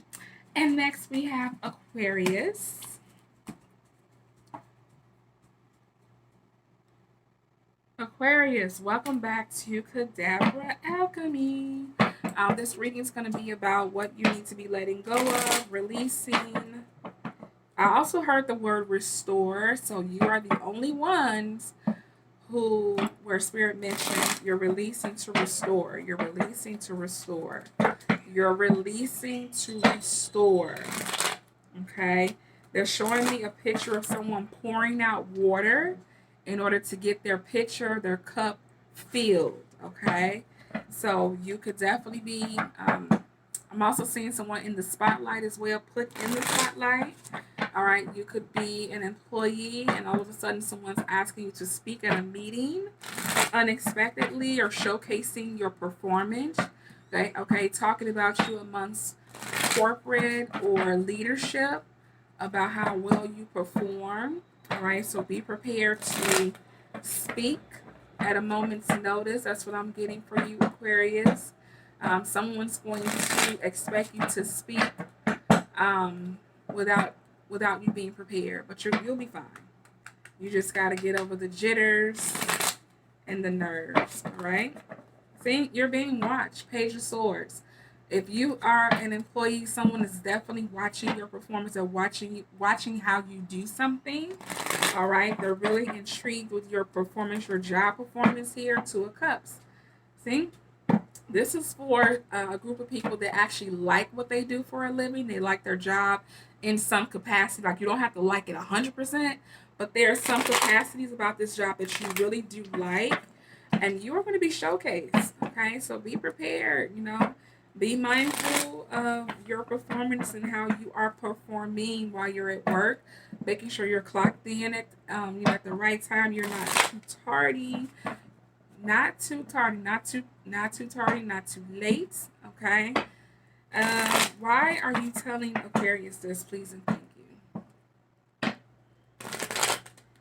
And next we have Aquarius. Aquarius, welcome back to Kadabra Alchemy. This reading is going to be about what you need to be letting go of, releasing. I also heard the word restore, so you are the only ones where Spirit mentioned you're releasing to restore. You're releasing to restore. You're releasing to restore. Okay? They're showing me a picture of someone pouring out water in order to get their pitcher, their cup filled, okay? So you could definitely be, I'm also seeing someone in the spotlight as well, put in the spotlight, all right? You could be an employee and all of a sudden someone's asking you to speak at a meeting unexpectedly or showcasing your performance, okay? Talking about you amongst corporate or leadership about how well you perform. All right, so be prepared to speak at a moment's notice. That's what I'm getting for you, Aquarius. Someone's going to expect you to speak without you being prepared, but you'll be fine. You just got to get over the jitters and the nerves. All right. See, you're being watched. Page of Swords. If you are an employee, someone is definitely watching your performance or watching how you do something. All right. They're really intrigued with your performance, your job performance here. Two of Cups. See, this is for a group of people that actually like what they do for a living. They like their job in some capacity. Like, you don't have to like it 100%, but there are some capacities about this job that you really do like, and you are going to be showcased. Okay. So be prepared, Be mindful of your performance and how you are performing while you're at work. Making sure you're clocked in at the right time. You're not too tardy, not too tardy, not too late. Okay. Why are you telling Aquarius this, please and thank you?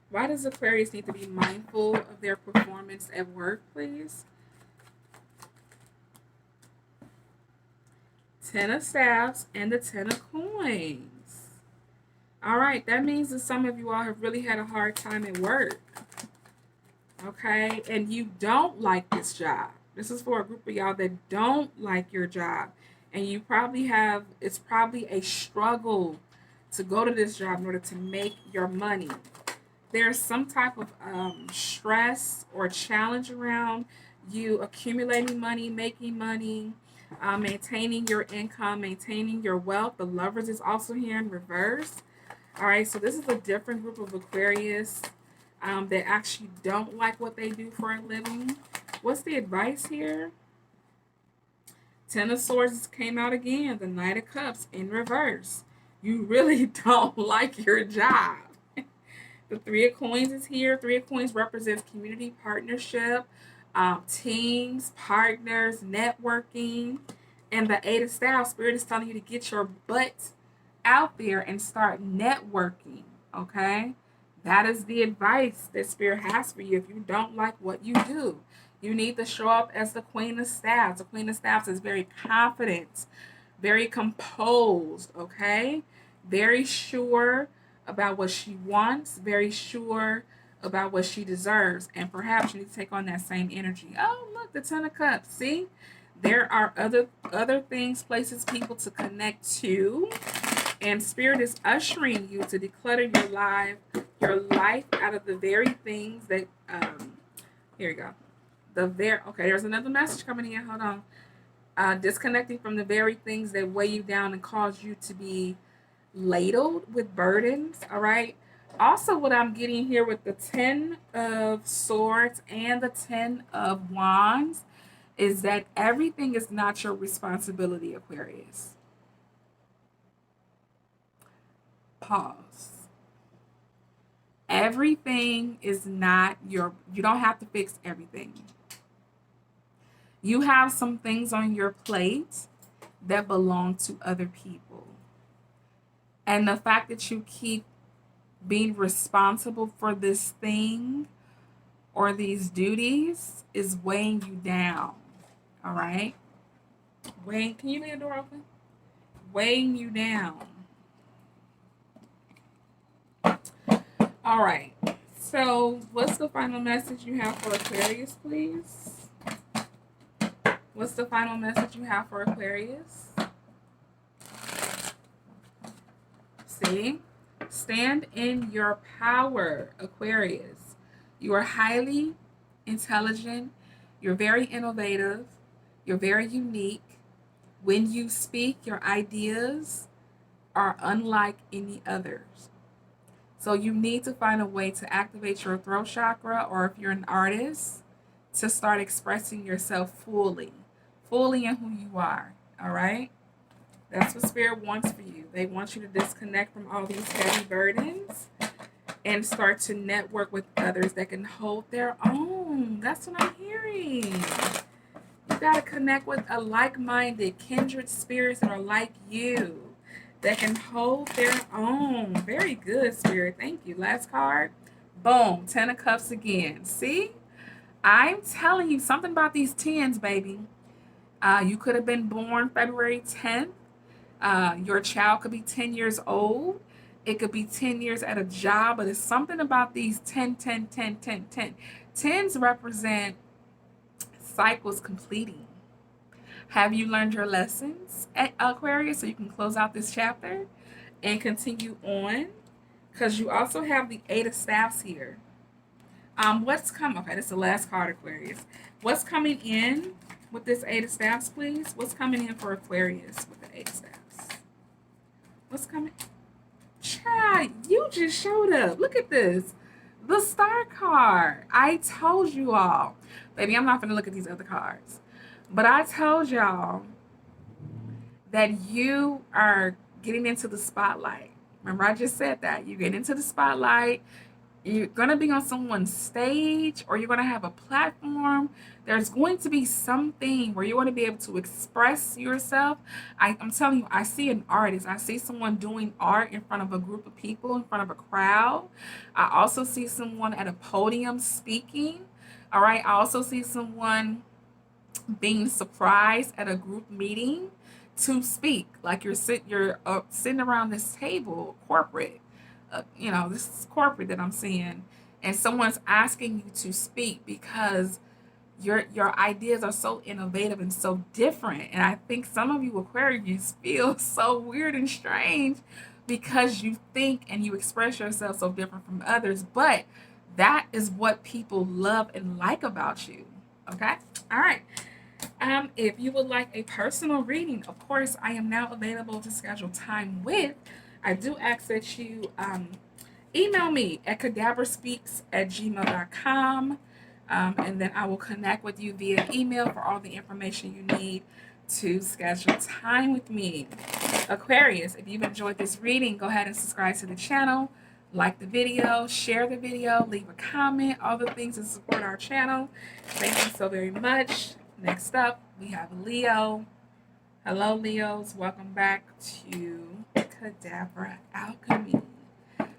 Why does Aquarius need to be mindful of their performance at work, please? Ten of Staffs and the Ten of Coins. All right, that means that some of you all have really had a hard time at work. Okay, and you don't like this job. This is for a group of y'all that don't like your job. And you probably it's probably a struggle to go to this job in order to make your money. There's some type of stress or challenge around you accumulating money, making money, maintaining your income, maintaining your wealth. The Lovers is also here in reverse. All right, so this is a different group of Aquarius that actually don't like what they do for a living. What's the advice here? Ten of Swords came out again. The Knight of Cups in reverse. You really don't like your job. The Three of Coins is here. Three of Coins represents community partnership, teams, partners, networking. And the Eight of Staffs, Spirit is telling you to get your butt out there and start networking, okay? That is the advice that Spirit has for you. If you don't like what you do, you need to show up as the Queen of Staffs. The Queen of Staffs is very confident, very composed, okay? very sure about what she wants, very sure about what she deserves, and perhaps you need to take on that same energy. Oh, look, the Ten of Cups. See, there are other things, places, people to connect to, and Spirit is ushering you to declutter your life out of the very things that. Here you go. Okay. There's another message coming in. Hold on. Disconnecting from the very things that weigh you down and cause you to be ladled with burdens. All right. Also, what I'm getting here with the 10 of Swords and the 10 of Wands is that everything is not your responsibility, Aquarius. Pause. Everything is not you don't have to fix everything. You have some things on your plate that belong to other people. And the fact that you keep being responsible for this thing or these duties is weighing you down. All right? Can you leave the door open? Weighing you down. All right. So, what's the final message you have for Aquarius, please? What's the final message you have for Aquarius? See? Stand in your power, Aquarius. You are highly intelligent. You're very innovative. You're very unique. When you speak, your ideas are unlike any others. So you need to find a way to activate your throat chakra, or if you're an artist, to start expressing yourself fully in who you are. All right? That's what Spirit wants for you. They want you to disconnect from all these heavy burdens and start to network with others that can hold their own. That's what I'm hearing. You got to connect with a like-minded, kindred spirits that are like you, that can hold their own. Very good, Spirit. Thank you. Last card. Boom. 10 of Cups again. See? I'm telling you something about these 10s, baby. You could have been born February 10th. Your child could be 10 years old. It could be 10 years at a job, but it's something about these 10, 10, 10, 10, 10. 10s represent cycles completing. Have you learned your lessons at Aquarius so you can close out this chapter and continue on? Because you also have the 8 of Staffs here. What's coming? Okay, that's the last card, Aquarius. What's coming in with this 8 of Staffs, please? What's coming in for Aquarius with the 8 of Staffs? What's coming? Child, you just showed up. Look at this. The Star card. I told you all. Baby, I'm not going to look at these other cards. But I told y'all that you are getting into the spotlight. Remember, I just said that. You get into the spotlight. You're going to be on someone's stage, or you're going to have a platform. There's going to be something where you're going to be able to express yourself. I'm telling you, I see an artist. I see someone doing art in front of a group of people, in front of a crowd. I also see someone at a podium speaking. All right. I also see someone being surprised at a group meeting to speak. Like you're sitting around this table, corporate. This is corporate that I'm seeing, and someone's asking you to speak because your ideas are so innovative and so different. And I think some of you Aquarius feel so weird and strange because you think and you express yourself so different from others. But that is what people love and like about you. Okay? All right. If you would like a personal reading, of course, I am now available to schedule time with. I do ask that you email me at kadabraspeaks@gmail.com, and then I will connect with you via email for all the information you need to schedule time with me. Aquarius, if you've enjoyed this reading, go ahead and subscribe to the channel, like the video, share the video, leave a comment, all the things to support our channel. Thank you so very much. Next up, we have Leo. Hello, Leos. Welcome back to Cadabra Alchemy.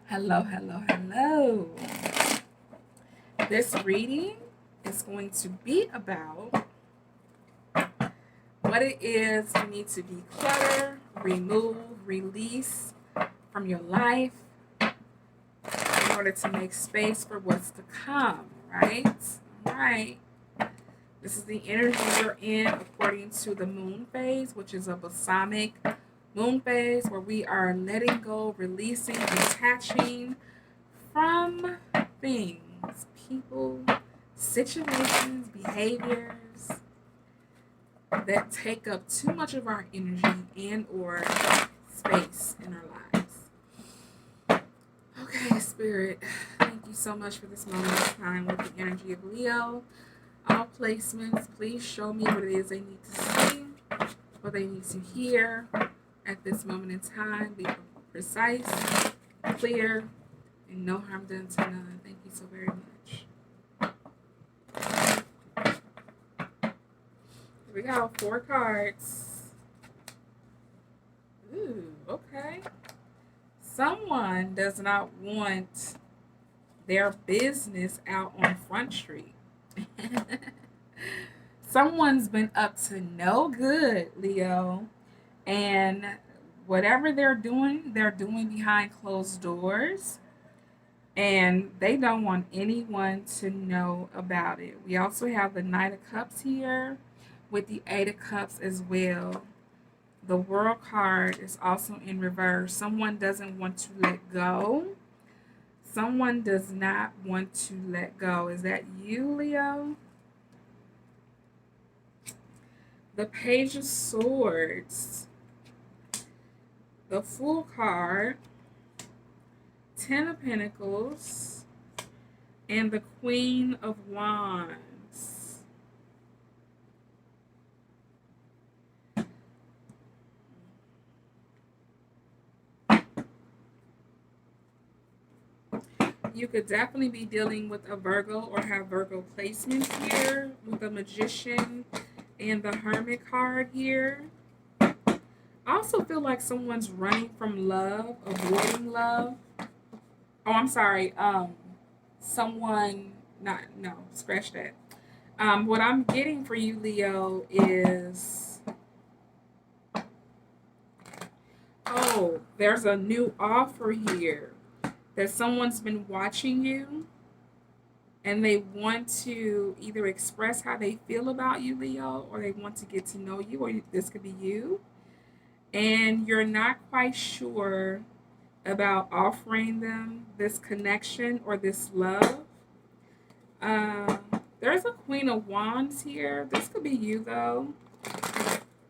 Hello, hello, hello. This reading is going to be about what it is you need to declutter, remove, release from your life in order to make space for what's to come, right? All right. This is the energy you're in according to the moon phase, which is a balsamic moon phase where we are letting go, releasing, detaching from things, people, situations, behaviors that take up too much of our energy and or space in our lives. Okay, Spirit, thank you so much for this moment of time with the energy of Leo. All placements, please show me what it is they need to see, what they need to hear at this moment in time. Be precise, clear, and no harm done to none. Thank you so very much. Here we go, 4 cards. Ooh, okay. Someone does not want their business out on Front Street. Someone's been up to no good, Leo, and whatever they're doing behind closed doors, and they don't want anyone to know about it. We also have the Knight of Cups here with the 8 of Cups as well. The World card is also in reverse. Someone doesn't want to let go. Someone does not want to let go. Is that you, Leo? The Page of Swords. The Fool card. 10 of Pentacles. And the Queen of Wands. You could definitely be dealing with a Virgo or have Virgo placements here with the Magician and the Hermit card here. I also feel like someone's running from love, avoiding love. Oh, I'm sorry. Scratch that. What I'm getting for you, Leo, is there's a new offer here. That someone's been watching you and they want to either express how they feel about you, Leo, or they want to get to know you, or this could be you. And you're not quite sure about offering them this connection or this love. There's a Queen of Wands here. This could be you, though,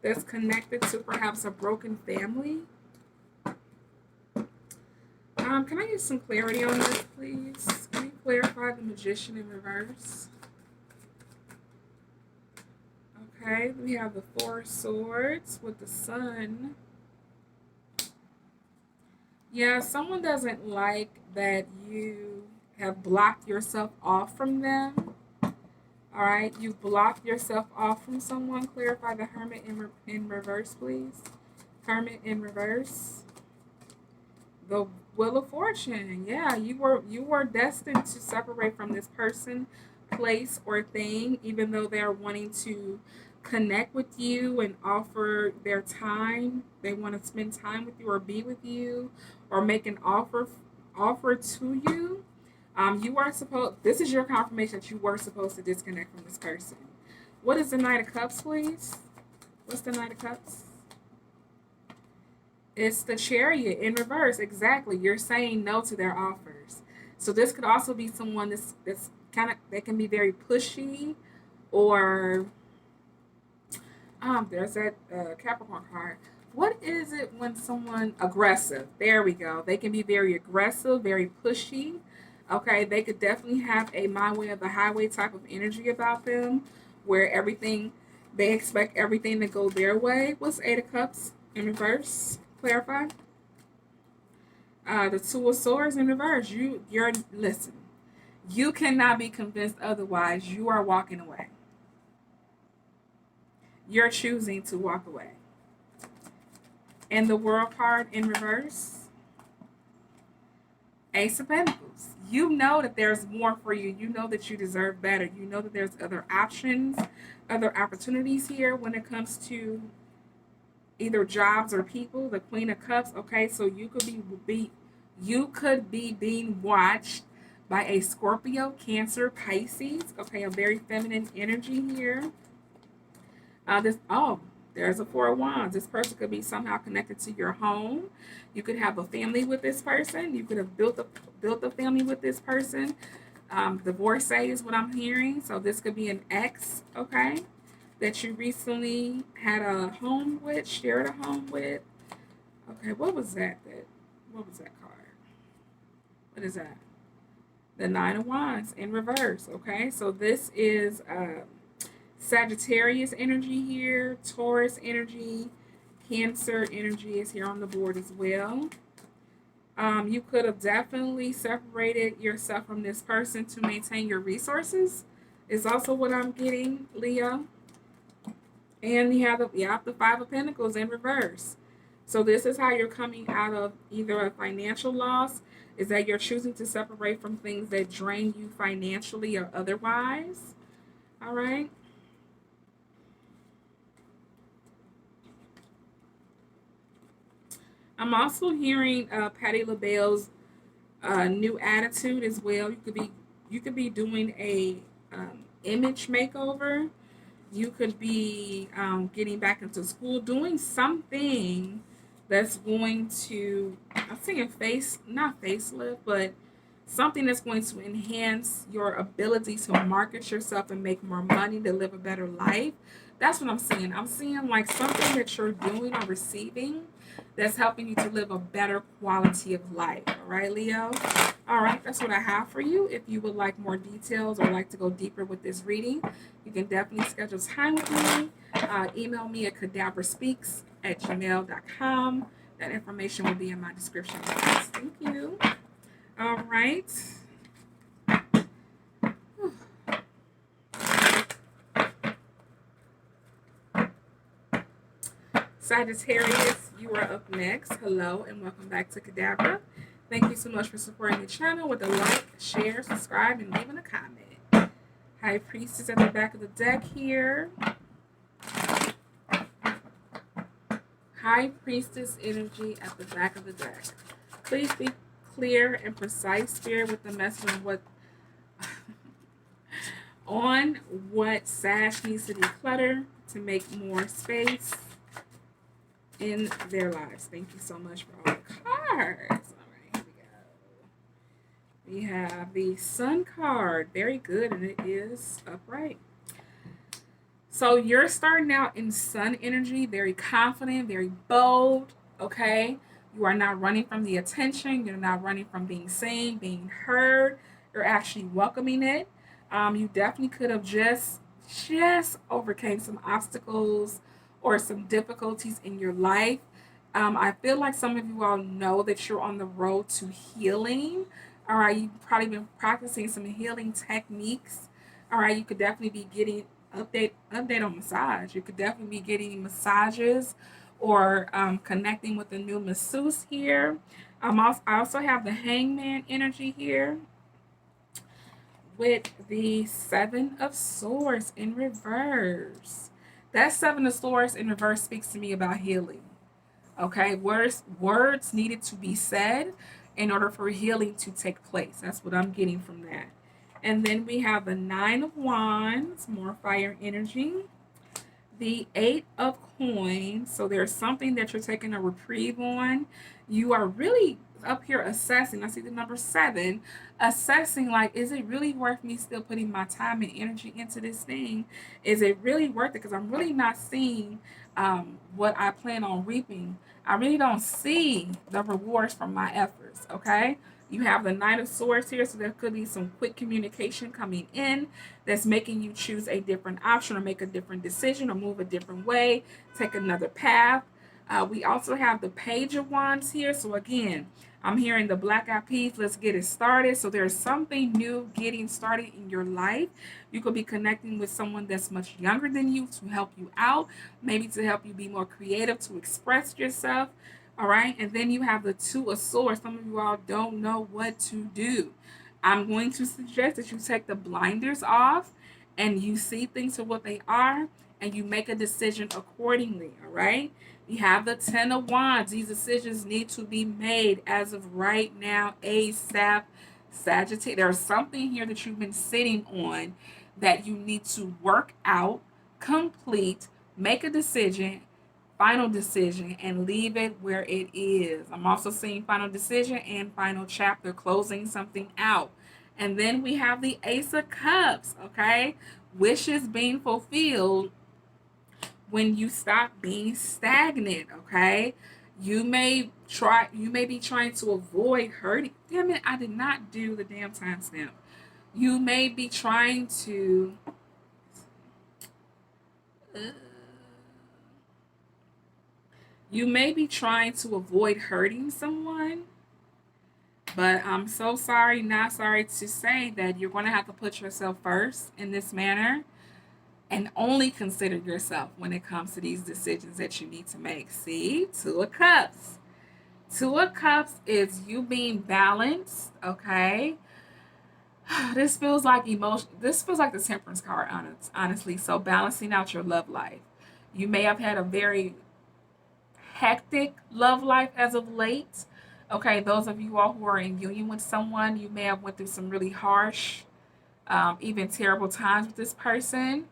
that's connected to perhaps a broken family. Can I get some clarity on this, please? Can you clarify the Magician in reverse? Okay, we have the 4 of Swords with the Sun. Yeah, someone doesn't like that you have blocked yourself off from them. All right, you've blocked yourself off from someone. Clarify the Hermit in reverse, please. Hermit in reverse. The Wheel of Fortune. Yeah, you were destined to separate from this person, place, or thing, even though they're wanting to connect with you and offer their time. They want to spend time with you or be with you or make an offer to you. This is your confirmation that you were supposed to disconnect from this person. What is the Knight of Cups, please? What's the Knight of Cups? It's the Chariot in reverse. Exactly. You're saying no to their offers. So this could also be someone that's that can be very pushy, or there's that Capricorn card. What is it when someone aggressive? There we go. They can be very aggressive, very pushy. Okay, they could definitely have a my way or the highway type of energy about them, where they expect everything to go their way. What's 8 of Cups in reverse? Clarify. The 2 of Swords in reverse. Listen. You cannot be convinced otherwise. You are walking away. You're choosing to walk away. And the World card in reverse. Ace of Pentacles. You know that there's more for you. You know that you deserve better. You know that there's other options, other opportunities here when it comes to either jobs or people. The Queen of Cups. Okay, so you could be being watched by a Scorpio, Cancer, Pisces. Okay, a very feminine energy here. There's a Four of Wands. This person could be somehow connected to your home. You could have a family with this person. You could have built a family with this person. Divorcee is what I'm hearing. So this could be an ex, okay, that you recently had a home with, shared a home with. Okay, what was that? What was that card? What is that? The Nine of Wands in reverse. Okay, so this is Sagittarius energy here, Taurus energy, Cancer energy is here on the board as well. You could have definitely separated yourself from this person to maintain your resources. Is also what I'm getting, Leo. And you have the Five of Pentacles in reverse. So this is how you're coming out of either a financial loss, is that you're choosing to separate from things that drain you financially or otherwise. All right. I'm also hearing Patti LaBelle's new attitude as well. You could be doing a image makeover. You could be getting back into school, doing something that's going to, I'm saying not facelift, but something that's going to enhance your ability to market yourself and make more money to live a better life. That's what I'm seeing. I'm seeing like something that you're doing or receiving that's helping you to live a better quality of life. All right, Leo? All right, that's what I have for you. If you would like more details or like to go deeper with this reading, you can definitely schedule time with me. Email me at kadabraspeaks@gmail.com. That information will be in my description box. Thank you. All right. Sagittarius, you are up next. Hello and welcome back to Kadabra. Thank you so much for supporting the channel with a like, share, subscribe, and leaving a comment. High Priestess at the back of the deck here. High Priestess energy at the back of the deck. Please be clear and precise, Spirit, with the message on what Sag needs to declutter to make more space in their lives. Thank you so much for all the cards. All right, here we go. We have the Sun card. Very good, and it is upright. So you're starting out in Sun energy, very confident, very bold, okay? You are not running from the attention. You're not running from being seen, being heard. You're actually welcoming it. You definitely could have just overcame some obstacles or some difficulties in your life. I feel like some of you all know that you're on the road to healing. All right, you've probably been practicing some healing techniques. All right, you could definitely be getting update on massage. You could definitely be getting massages or connecting with a new masseuse here. I also have the Hangman energy here with the Seven of Swords in reverse. That Seven of Swords in reverse speaks to me about healing. Okay, words needed to be said in order for healing to take place. That's what I'm getting from that. And then we have the Nine of Wands, more fire energy. The Eight of Coins. So there's something that you're taking a reprieve on. You are really up here assessing. I see the number 7. Assessing, like, is it really worth me still putting my time and energy into this thing? Is it really worth it? Because I'm really not seeing what I plan on reaping. I really don't see the rewards from my efforts, okay? You have the Knight of Swords here, so there could be some quick communication coming in that's making you choose a different option or make a different decision or move a different way, take another path. We also have the Page of Wands here. So again, I'm hearing the Black Eyed Peas, let's get it started. So there's something new getting started in your life. You could be connecting with someone that's much younger than you to help you out, maybe to help you be more creative, to express yourself. All right. And then you have the Two of Swords. Some of you all don't know what to do. I'm going to suggest that you take the blinders off and you see things for what they are and you make a decision accordingly. All right. We have the Ten of Wands. These decisions need to be made as of right now, ASAP. Sagittarius, there's something here that you've been sitting on that you need to work out, complete, make a decision, final decision, and leave it where it is. I'm also seeing final decision and final chapter, closing something out. And then we have the Ace of Cups, okay? Wishes being fulfilled when you stop being stagnant, okay? You may be trying to avoid hurting. Damn it, I did not do the damn timestamp. You may be trying to you may be trying to avoid hurting someone, but I'm so sorry, not sorry to say that you're going to have to put yourself first in this manner and only consider yourself when it comes to these decisions that you need to make. See, Two of Cups. Two of Cups is you being balanced, okay? This feels like emotion. This feels like the Temperance card, honestly. So balancing out your love life. You may have had a very hectic love life as of late. Okay, those of you all who are in union with someone, you may have went through some really harsh, even terrible times with this person,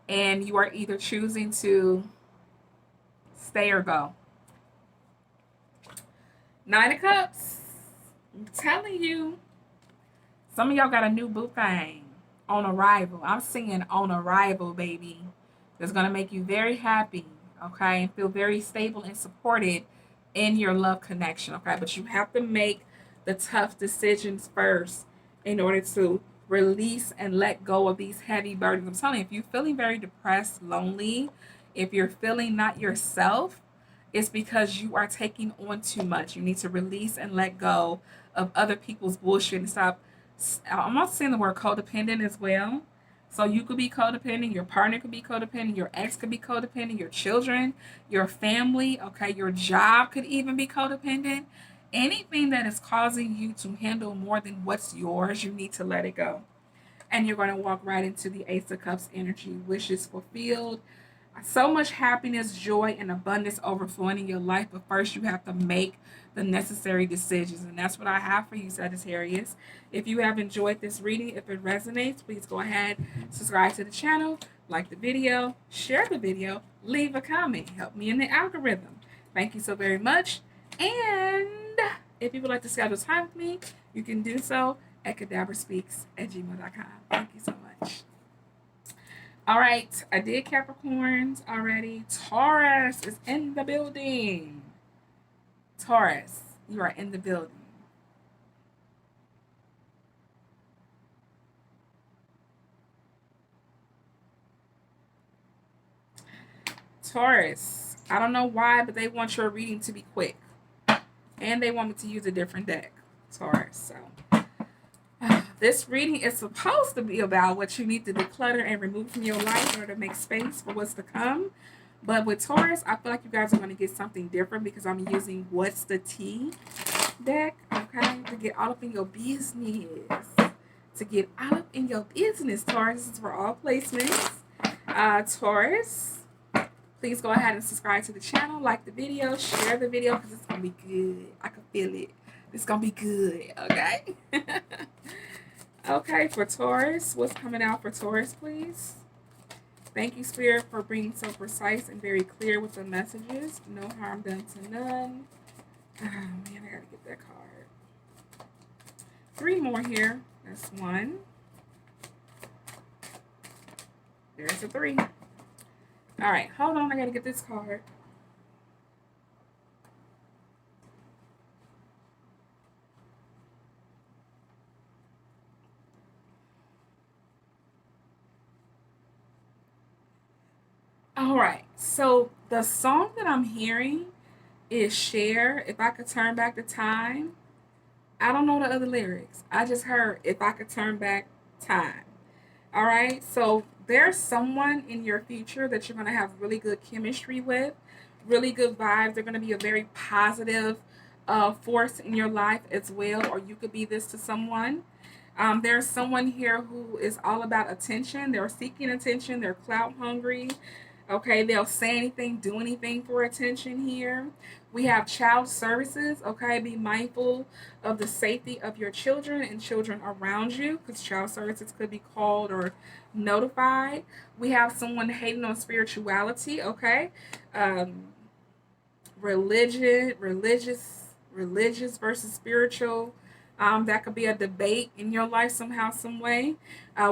and you are either choosing to stay or go. Nine of Cups. I'm telling you, some of y'all got a new boo thing on arrival. I'm seeing on arrival, baby. That's going to make you very happy, okay? And feel very stable and supported in your love connection, okay? But you have to make the tough decisions first in order to release and let go of these heavy burdens. I'm telling you, if you're feeling very depressed, lonely, if you're feeling not yourself, it's because you are taking on too much. You need to release and let go of other people's bullshit and stop. I'm not saying the word codependent as well. So you could be codependent, your partner could be codependent, your ex could be codependent, your children, your family, okay, your job could even be codependent. Anything that is causing you to handle more than what's yours, you need to let it go. And you're going to walk right into the Ace of Cups energy, wishes fulfilled. So much happiness, joy, and abundance overflowing in your life, but first you have to make the necessary decisions. And that's what I have for you, Sagittarius. If you have enjoyed this reading, if it resonates, please go ahead, subscribe to the channel, like the video, share the video, leave a comment. Help me in the algorithm. Thank you so very much. And if you would like to schedule time with me, you can do so at kadabraspeaks@gmail.com. Thank you so much. All right, I did Capricorns already. Taurus is in the building. Taurus, you are in the building. Taurus, I don't know why, but they want your reading to be quick. And they want me to use a different deck. Taurus, so this reading is supposed to be about what you need to declutter and remove from your life in order to make space for what's to come. But with Taurus, I feel like you guys are going to get something different because I'm using What's the Tea deck, okay, to get all up in your business. To get all up in your business, Taurus. This is for all placements. Taurus, please go ahead and subscribe to the channel, like the video, share the video because it's going to be good. I can feel it. It's going to be good, okay? Okay, for Taurus, what's coming out for Taurus, please? Thank you, Spirit, for being so precise and very clear with the messages. No harm done to none. Oh, man, I gotta get that card. 3 more here. That's 1. There's a 3. All right, hold on. I gotta get this card. All right, so the song that I'm hearing is Share, If I Could Turn Back the Time. I don't know the other lyrics. I just heard If I Could Turn Back Time. All right, so there's someone in your future that you're going to have really good chemistry with, really good vibes. They're going to be a very positive force in your life as well, or you could be this to someone. There's someone here who is all about attention. They're seeking attention. They're clout hungry. Okay, they'll say anything, do anything for attention here. We have child services. Okay, be mindful of the safety of your children and children around you, because child services could be called or notified. We have someone hating on spirituality. Okay, um, religious versus spiritual. That could be a debate in your life somehow, some way.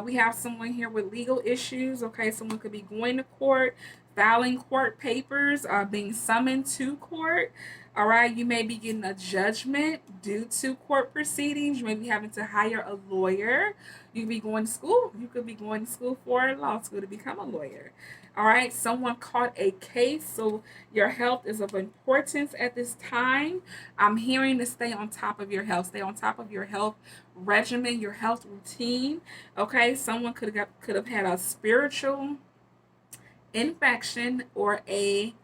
We have someone here with legal issues. Okay, someone could be going to court, filing court papers, being summoned to court. All right, you may be getting a judgment due to court proceedings. You may be having to hire a lawyer. You could be going to school. You could be going to school for law school to become a lawyer. All right, someone caught a case, so your health is of importance at this time. I'm hearing to stay on top of your health. Stay on top of your health regimen, your health routine. Okay, someone could have had a spiritual infection or a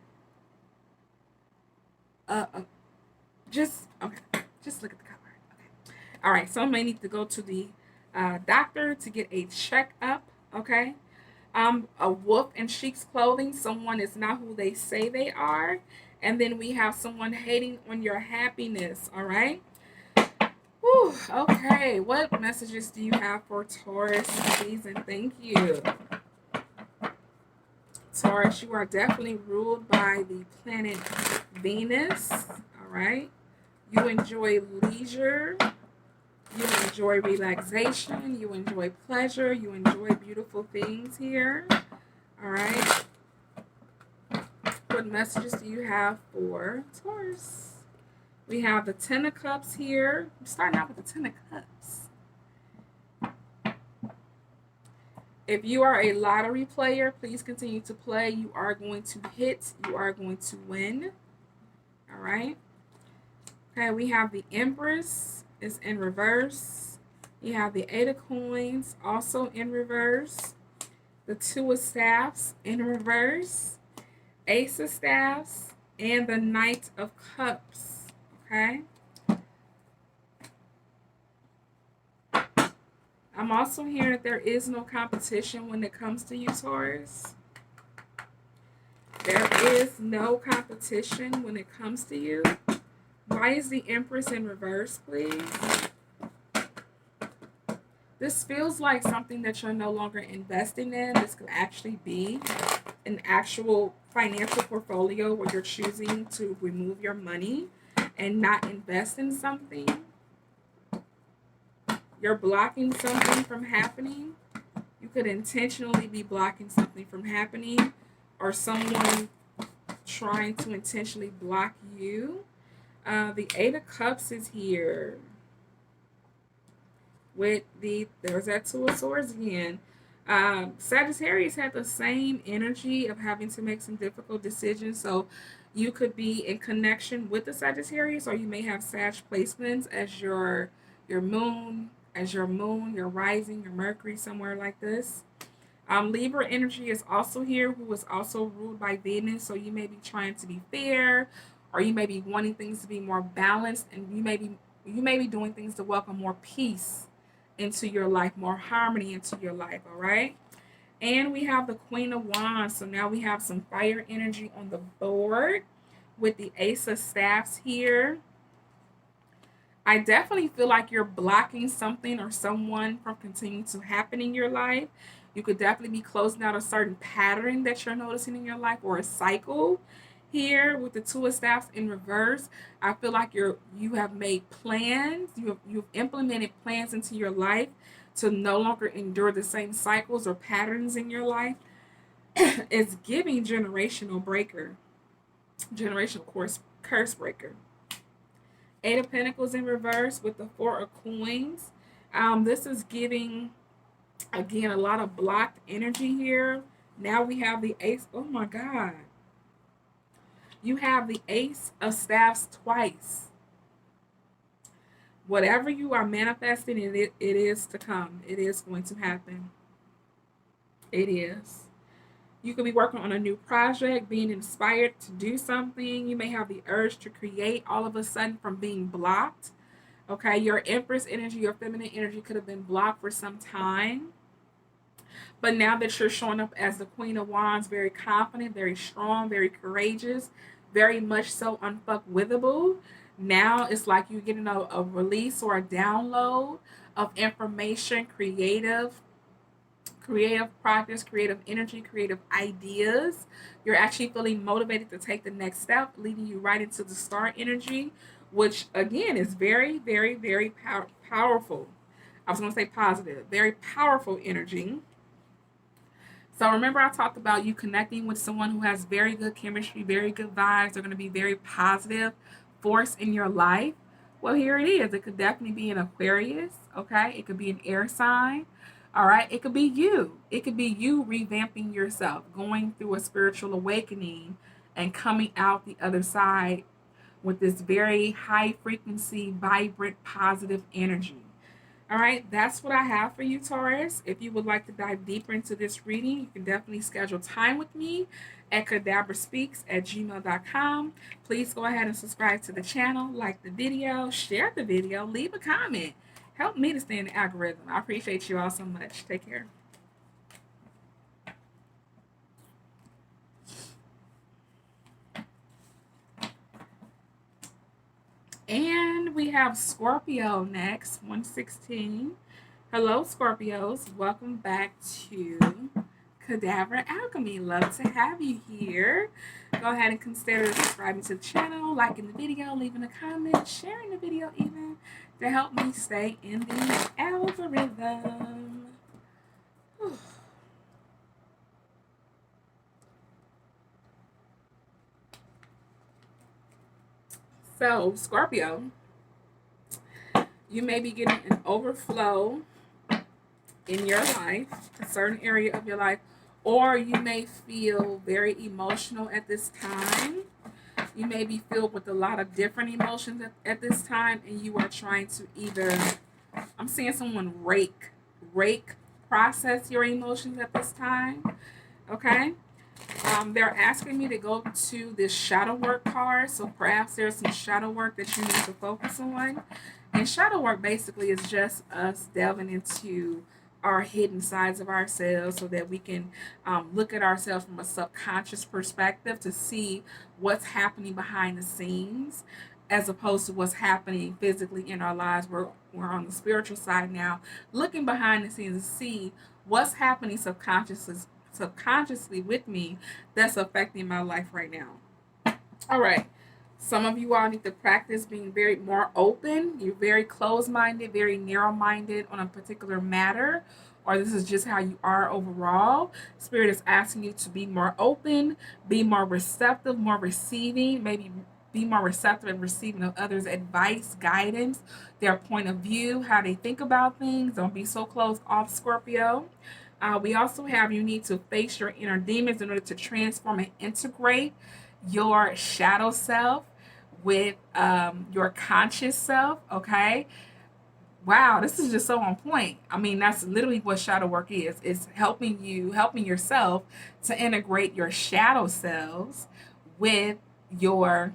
just okay. Just look at the cover. Okay. All right. Someone may need to go to the doctor to get a checkup. Okay. A wolf in sheep's clothing. Someone is not who they say they are. And then we have someone hating on your happiness. All right. Whew, okay. What messages do you have for Taurus, please? And thank you. Taurus, you are definitely ruled by the planet Venus. All right. You enjoy leisure. You enjoy relaxation. You enjoy pleasure. You enjoy beautiful things here. All right. What messages do you have for Taurus? We have the Ten of Cups here. I'm starting out with the Ten of Cups. If you are a lottery player, please continue to play. You are going to hit. You are going to win. All right. Okay, we have the Empress is in reverse. You have the Eight of Coins also in reverse. The Two of Staffs in reverse. Ace of Staffs and the Knight of Cups. Okay. I'm also hearing that there is no competition when it comes to you, Taurus. There is no competition when it comes to you. Why is the Empress in reverse, please? This feels like something that you're no longer investing in. This could actually be an actual financial portfolio where you're choosing to remove your money and not invest in something. You're blocking something from happening. You could intentionally be blocking something from happening, or someone trying to intentionally block you. The Eight of Cups is here with there's that Two of Swords again. Sagittarius had the same energy of having to make some difficult decisions. So you could be in connection with the Sagittarius, or you may have Sag placements as your moon, your rising, your Mercury, somewhere like this. Libra energy is also here, who is also ruled by Venus. So you may be trying to be fair, or you may be wanting things to be more balanced, and you may be doing things to welcome more peace into your life, more harmony into your life. All right. And we have the Queen of Wands. So now we have some fire energy on the board with the Ace of Staffs here. I definitely feel like you're blocking something or someone from continuing to happen in your life. You could definitely be closing out a certain pattern that you're noticing in your life, or a cycle. Here with the Two of Staffs in reverse, I feel like you have made plans. You've implemented plans into your life to no longer endure the same cycles or patterns in your life. It's giving generational breaker, generational curse breaker. Eight of Pentacles in reverse with the Four of Coins. This is giving, again, a lot of blocked energy here. Now we have the Ace. Oh my God. You have the Ace of Staffs twice. Whatever you are manifesting, it is to come. It is going to happen. It is. You could be working on a new project, being inspired to do something. You may have the urge to create all of a sudden from being blocked. Okay, your Empress energy, your feminine energy could have been blocked for some time. But now that you're showing up as the Queen of Wands, very confident, very strong, very courageous, very much so unfuckwithable, now it's like you're getting a release or a download of information, creative practice, creative energy, creative ideas. You're actually feeling motivated to take the next step, leading you right into the star energy, which again is very, very, very powerful. I was going to say positive, very powerful energy. So remember, I talked about you connecting with someone who has very good chemistry, very good vibes. They're going to be very positive force in your life. Well, here it is. It could definitely be an Aquarius, okay? It could be an air sign, all right? It could be you. It could be you revamping yourself, going through a spiritual awakening and coming out the other side with this very high frequency, vibrant, positive energy. All right, that's what I have for you, Taurus. If you would like to dive deeper into this reading, you can definitely schedule time with me at kadabraspeaks@gmail.com. Please go ahead and subscribe to the channel, like the video, share the video, leave a comment. Help me to stay in the algorithm. I appreciate you all so much. Take care. And we have Scorpio next, 116. Hello, Scorpios. Welcome back to Cadaver Alchemy. Love to have you here. Go ahead and consider subscribing to the channel, liking the video, leaving a comment, sharing the video even, to help me stay in the algorithm. Whew. So, Scorpio, you may be getting an overflow in your life, a certain area of your life, or you may feel very emotional at this time. You may be filled with a lot of different emotions at this time, and you are trying to either, I'm seeing someone rake, process your emotions at this time, okay? They're asking me to go to this shadow work card, so perhaps there's some shadow work that you need to focus on. And shadow work basically is just us delving into our hidden sides of ourselves so that we can look at ourselves from a subconscious perspective to see what's happening behind the scenes as opposed to what's happening physically in our lives. We're on the spiritual side now, looking behind the scenes to see what's happening subconsciously with me that's affecting my life right now. All right. Some of you all need to practice being very more open. You're very closed-minded, very narrow-minded on a particular matter, or this is just how you are overall. Spirit is asking you to be more open, be more receptive, more receiving, maybe be more receptive and receiving of others' advice, guidance, their point of view, how they think about things. Don't be so closed off, Scorpio. We also have you need to face your inner demons in order to transform and integrate your shadow self with your conscious self, okay? Wow, this is just so on point. I mean, that's literally what shadow work is. It's helping yourself to integrate your shadow selves with your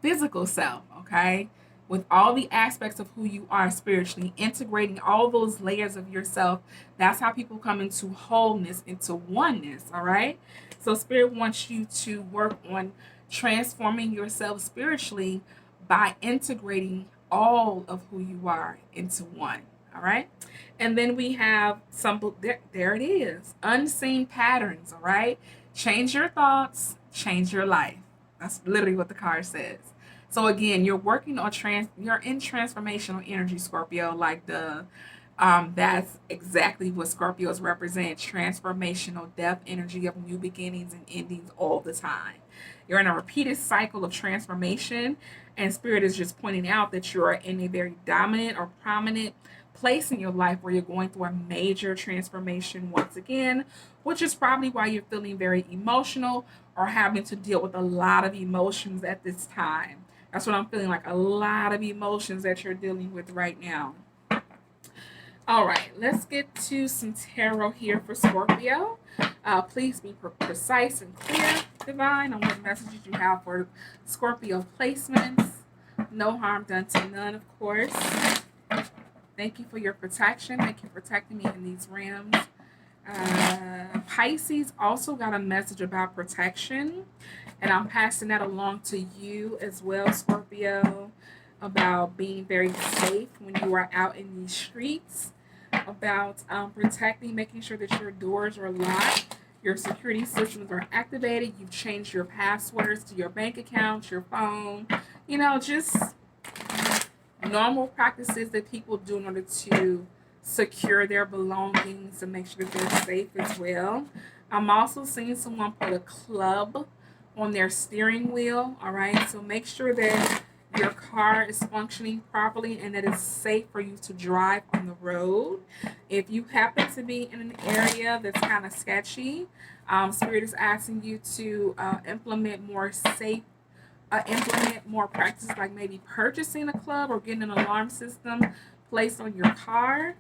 physical self, okay? With all the aspects of who you are spiritually, integrating all those layers of yourself. That's how people come into wholeness, into oneness, all right? So Spirit wants you to work on transforming yourself spiritually by integrating all of who you are into one, all right? And then we have there it is, unseen patterns, all right? Change your thoughts, change your life. That's literally what the card says. So again, you're working on you're in transformational energy, Scorpio, like that's exactly what Scorpios represent, transformational depth energy of new beginnings and endings all the time. You're in a repeated cycle of transformation, and Spirit is just pointing out that you're in a very dominant or prominent place in your life where you're going through a major transformation once again, which is probably why you're feeling very emotional or having to deal with a lot of emotions at this time. That's what I'm feeling, like a lot of emotions that you're dealing with right now. All right, let's get to some tarot here for Scorpio. Please be precise and clear, Divine, on what messages you have for Scorpio placements. No harm done to none, of course. Thank you for your protection. Thank you for protecting me in these realms. Pisces also got a message about protection, and I'm passing that along to you as well, Scorpio, about being very safe when you are out in these streets, about protecting, making sure that your doors are locked, your security systems are activated, you've changed your passwords to your bank accounts, your phone, just normal practices that people do in order to secure their belongings and make sure that they're safe as well. I'm also seeing someone put a club on their steering wheel. All right, so make sure that your car is functioning properly and that it's safe for you to drive on the road. If you happen to be in an area that's kind of sketchy, Spirit is asking you to implement more practices, like maybe purchasing a club or getting an alarm system placed on your car.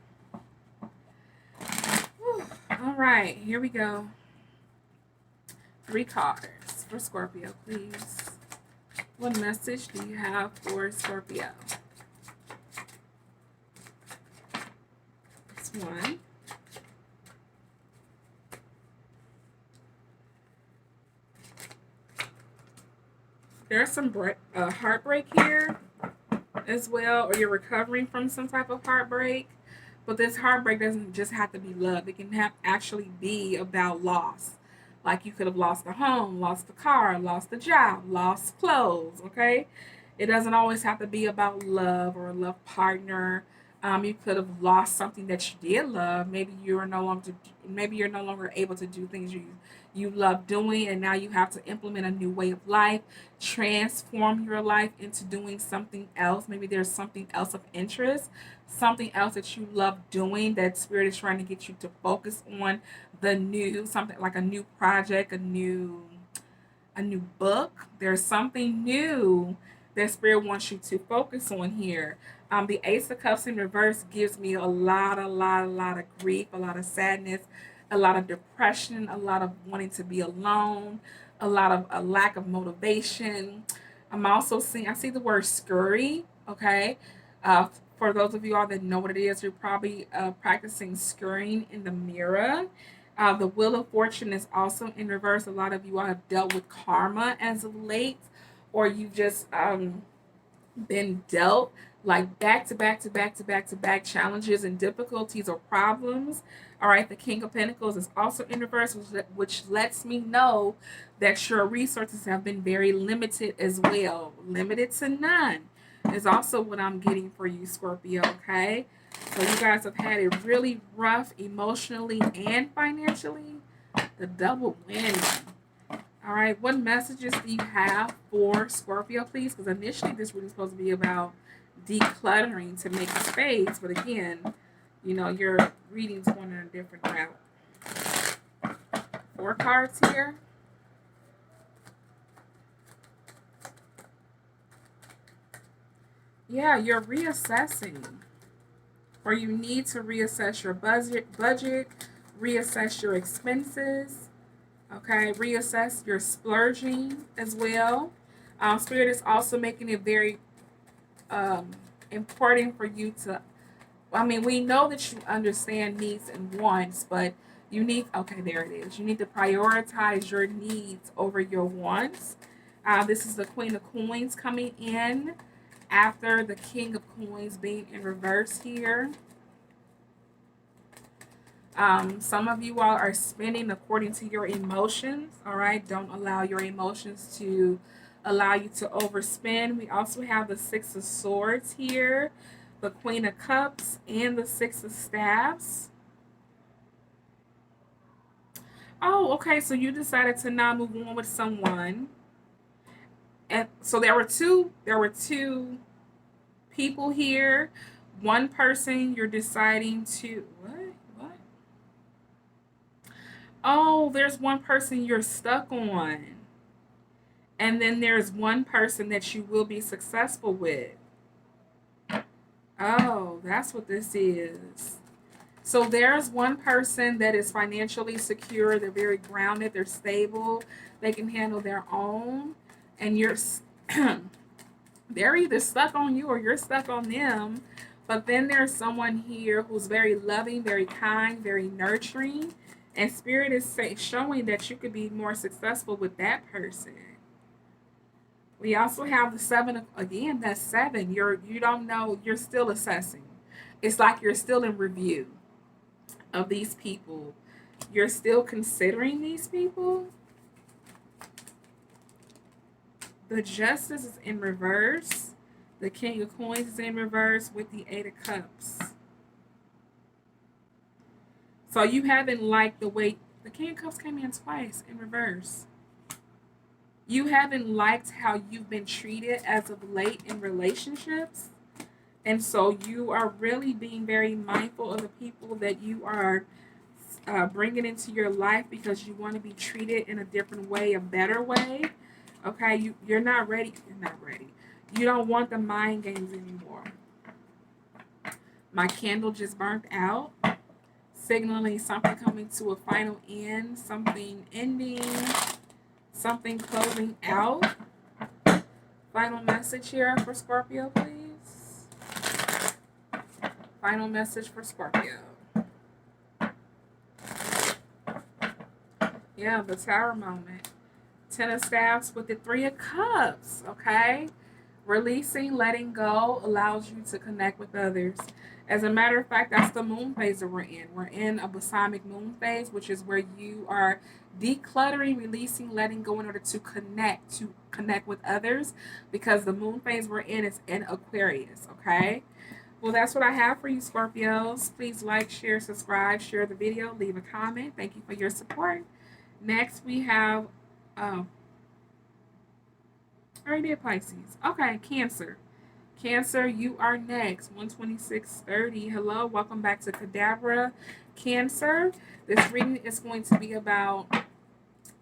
Whew. All right, here we go. 3 cards for Scorpio, please. What message do you have for Scorpio? This one. There's some heartbreak here as well, or you're recovering from some type of heartbreak. But this heartbreak doesn't just have to be love. It can actually be about loss. Like you could have lost a home, lost a car, lost a job, lost clothes, okay? It doesn't always have to be about love or a love partner. You could have lost something that you did love. Maybe you're no longer able to do things you love doing, and now you have to implement a new way of life, transform your life into doing something else. Maybe there's something else of interest, something else that you love doing that Spirit is trying to get you to focus on the new, something like a new project, a new book. There's something new that Spirit wants you to focus on here. The Ace of Cups in reverse gives me a lot of grief, a lot of sadness, a lot of depression, a lot of wanting to be alone, a lot of a lack of motivation. I see the word scurry, okay? For those of you all that know what it is, you're probably practicing scurrying in the mirror. The Wheel of Fortune is also in reverse. A lot of you all have dealt with karma as of late, or you just been dealt like back to back to back to back to back challenges and difficulties or problems. All right, the King of Pentacles is also in reverse, which lets me know that your resources have been very limited as well. Limited to none is also what I'm getting for you, Scorpio, okay? So you guys have had it really rough emotionally and financially. The double whammy. All right, what messages do you have for Scorpio, please? Because initially this was supposed to be about decluttering to make space, but again, your reading's going in a different route. 4 cards here. Yeah, you're reassessing, or you need to reassess your budget, reassess your expenses. Okay, reassess your splurging as well. Spirit is also making it very important for you to, we know that you understand needs and wants, but okay, there it is. You need to prioritize your needs over your wants. This is the Queen of Coins coming in after the King of Coins being in reverse here. Some of you all are spending according to your emotions. All right, don't allow your emotions to allow you to overspend. We also have the 6 of Swords here, the Queen of Cups, and the 6 of Staffs. Oh, okay, so you decided to not move on with someone. And so there were two people here. One person you're deciding to what? Oh, there's one person you're stuck on. And then there's one person that you will be successful with. Oh, that's what this is. So there's one person that is financially secure. They're very grounded. They're stable. They can handle their own. And they're either stuck on you or you're stuck on them. But then there's someone here who's very loving, very kind, very nurturing. And Spirit is showing that you could be more successful with that person. We also have the seven again. That's seven. You don't know. You're still assessing. It's like you're still in review of these people. You're still considering these people. The Justice is in reverse. The King of Coins is in reverse with the Eight of Cups. So you haven't liked the way the King of Cups came in twice in reverse. You haven't liked how you've been treated as of late in relationships. And so you are really being very mindful of the people that you are bringing into your life because you want to be treated in a different way, a better way. Okay, you're not ready. You're not ready. You don't want the mind games anymore. My candle just burnt out, signaling something coming to a final end, something ending, something closing out. Final message here for Scorpio, please. Final message for Scorpio. Yeah, the Tower moment. Ten of Staffs with the Three of Cups, okay? Releasing, letting go allows you to connect with others. As a matter of fact, that's the moon phase that we're in. We're in a balsamic moon phase, which is where you are decluttering, releasing, letting go in order to connect with others, because the moon phase we're in is in Aquarius, okay? Well, that's what I have for you, Scorpios. Please like, share, subscribe, share the video, leave a comment. Thank you for your support. Next, we have, I already did Pisces. Okay, Cancer. Cancer, you are next. 12630. Hello, welcome back to Cadabra. Cancer, this reading is going to be about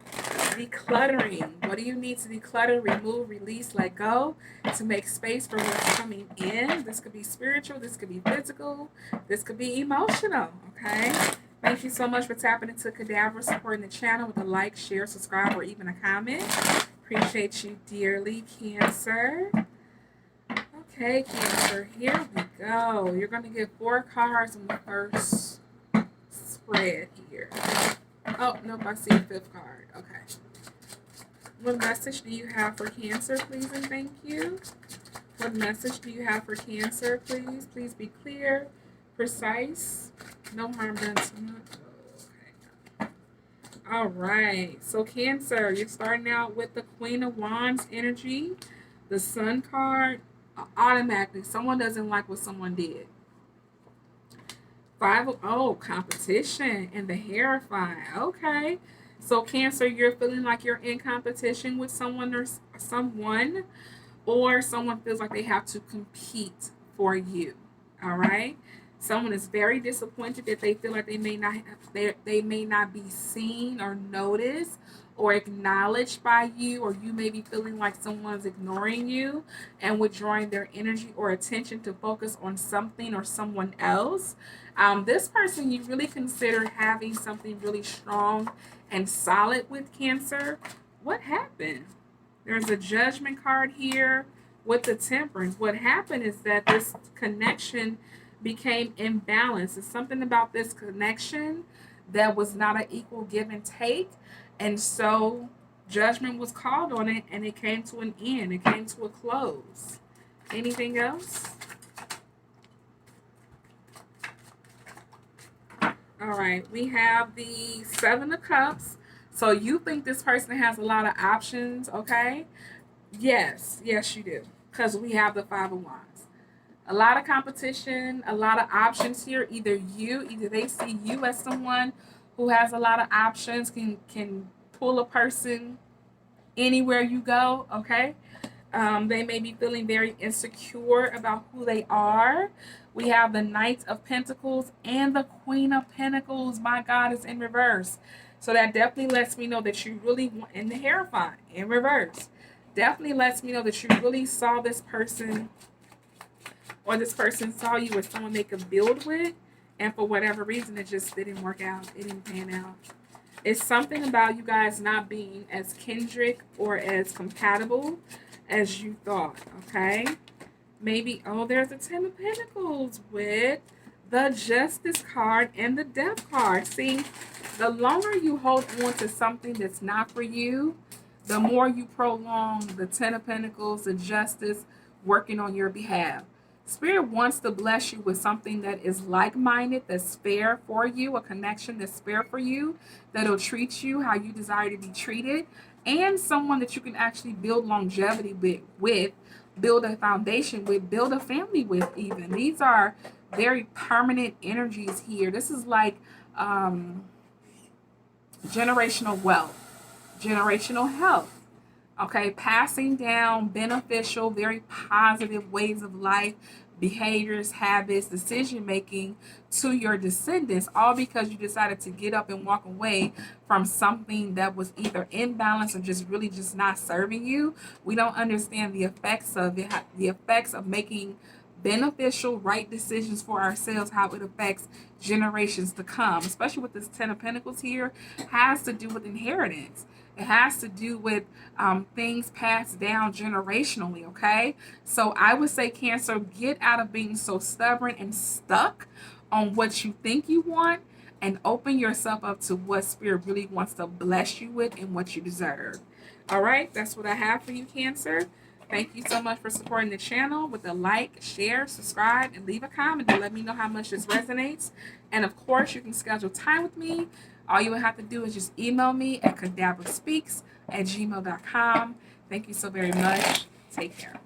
decluttering. What do you need to declutter, remove, release, let go to make space for what's coming in? This could be spiritual, this could be physical, this could be emotional, okay? Thank you so much for tapping into Cadabra, supporting the channel with a like, share, subscribe, or even a comment. Appreciate you dearly, Cancer. Okay, Cancer, here we go. You're going to get 4 cards in the first spread here. Oh, nope, I see a 5th card. Okay. What message do you have for Cancer, please, and thank you? What message do you have for Cancer, please? Please be clear, precise, no harm done to you. Okay. All right. So, Cancer, you're starting out with the Queen of Wands energy, the Sun card. Automatically, someone doesn't like what someone did. 5 of, oh, competition and the Hierophant. Okay. So, Cancer, you're feeling like you're in competition with someone, or someone feels like they have to compete for you. All right. Someone is very disappointed that they feel like they may not be seen or noticed or acknowledged by you, or you may be feeling like someone's ignoring you and withdrawing their energy or attention to focus on something or someone else. This person, you really consider having something really strong and solid with, Cancer. What happened? There's a Judgment card here with the Temperance. What happened is that this connection became imbalanced. It's something about this connection that was not an equal give and take. And so judgment was called on it, and it came to an end. It came to a close. Anything else? All right. We have the 7 of Cups. So you think this person has a lot of options, okay? Yes. Yes, you do. Because we have the 5 of Wands. A lot of competition, a lot of options here. Either they see you as someone who has a lot of options, can pull a person anywhere you go, okay? They may be feeling very insecure about who they are. We have the Knight of Pentacles and the Queen of Pentacles. My God, is in reverse. So that definitely lets me know that you really want, in the Hierophant, in reverse. Definitely lets me know that you really saw this person, or this person saw you as someone they could build with, and for whatever reason, it just didn't work out. It didn't pan out. It's something about you guys not being as kindred or as compatible as you thought, okay? Maybe, oh, there's a Ten of Pentacles with the Justice card and the Death card. See, the longer you hold on to something that's not for you, the more you prolong the Ten of Pentacles, the Justice working on your behalf. Spirit wants to bless you with something that is like-minded, that's fair for you, a connection that's fair for you, that'll treat you how you desire to be treated, and someone that you can actually build longevity with, build a foundation with, build a family with even. These are very permanent energies here. This is like generational wealth, generational health. Okay, passing down beneficial, very positive ways of life, behaviors, habits, decision making to your descendants, all because you decided to get up and walk away from something that was either imbalanced or just really just not serving you. We don't understand the effects of it, the effects of making beneficial, right decisions for ourselves, how it affects generations to come, especially with this Ten of Pentacles here, has to do with inheritance. It has to do with things passed down generationally, okay? So I would say, Cancer, get out of being so stubborn and stuck on what you think you want and open yourself up to what Spirit really wants to bless you with and what you deserve. All right, that's what I have for you, Cancer. Thank you so much for supporting the channel with a like, share, subscribe, and leave a comment to let me know how much this resonates. And of course, you can schedule time with me. All you would have to do is just email me at kadabraspeaks@gmail.com. Thank you so very much. Take care.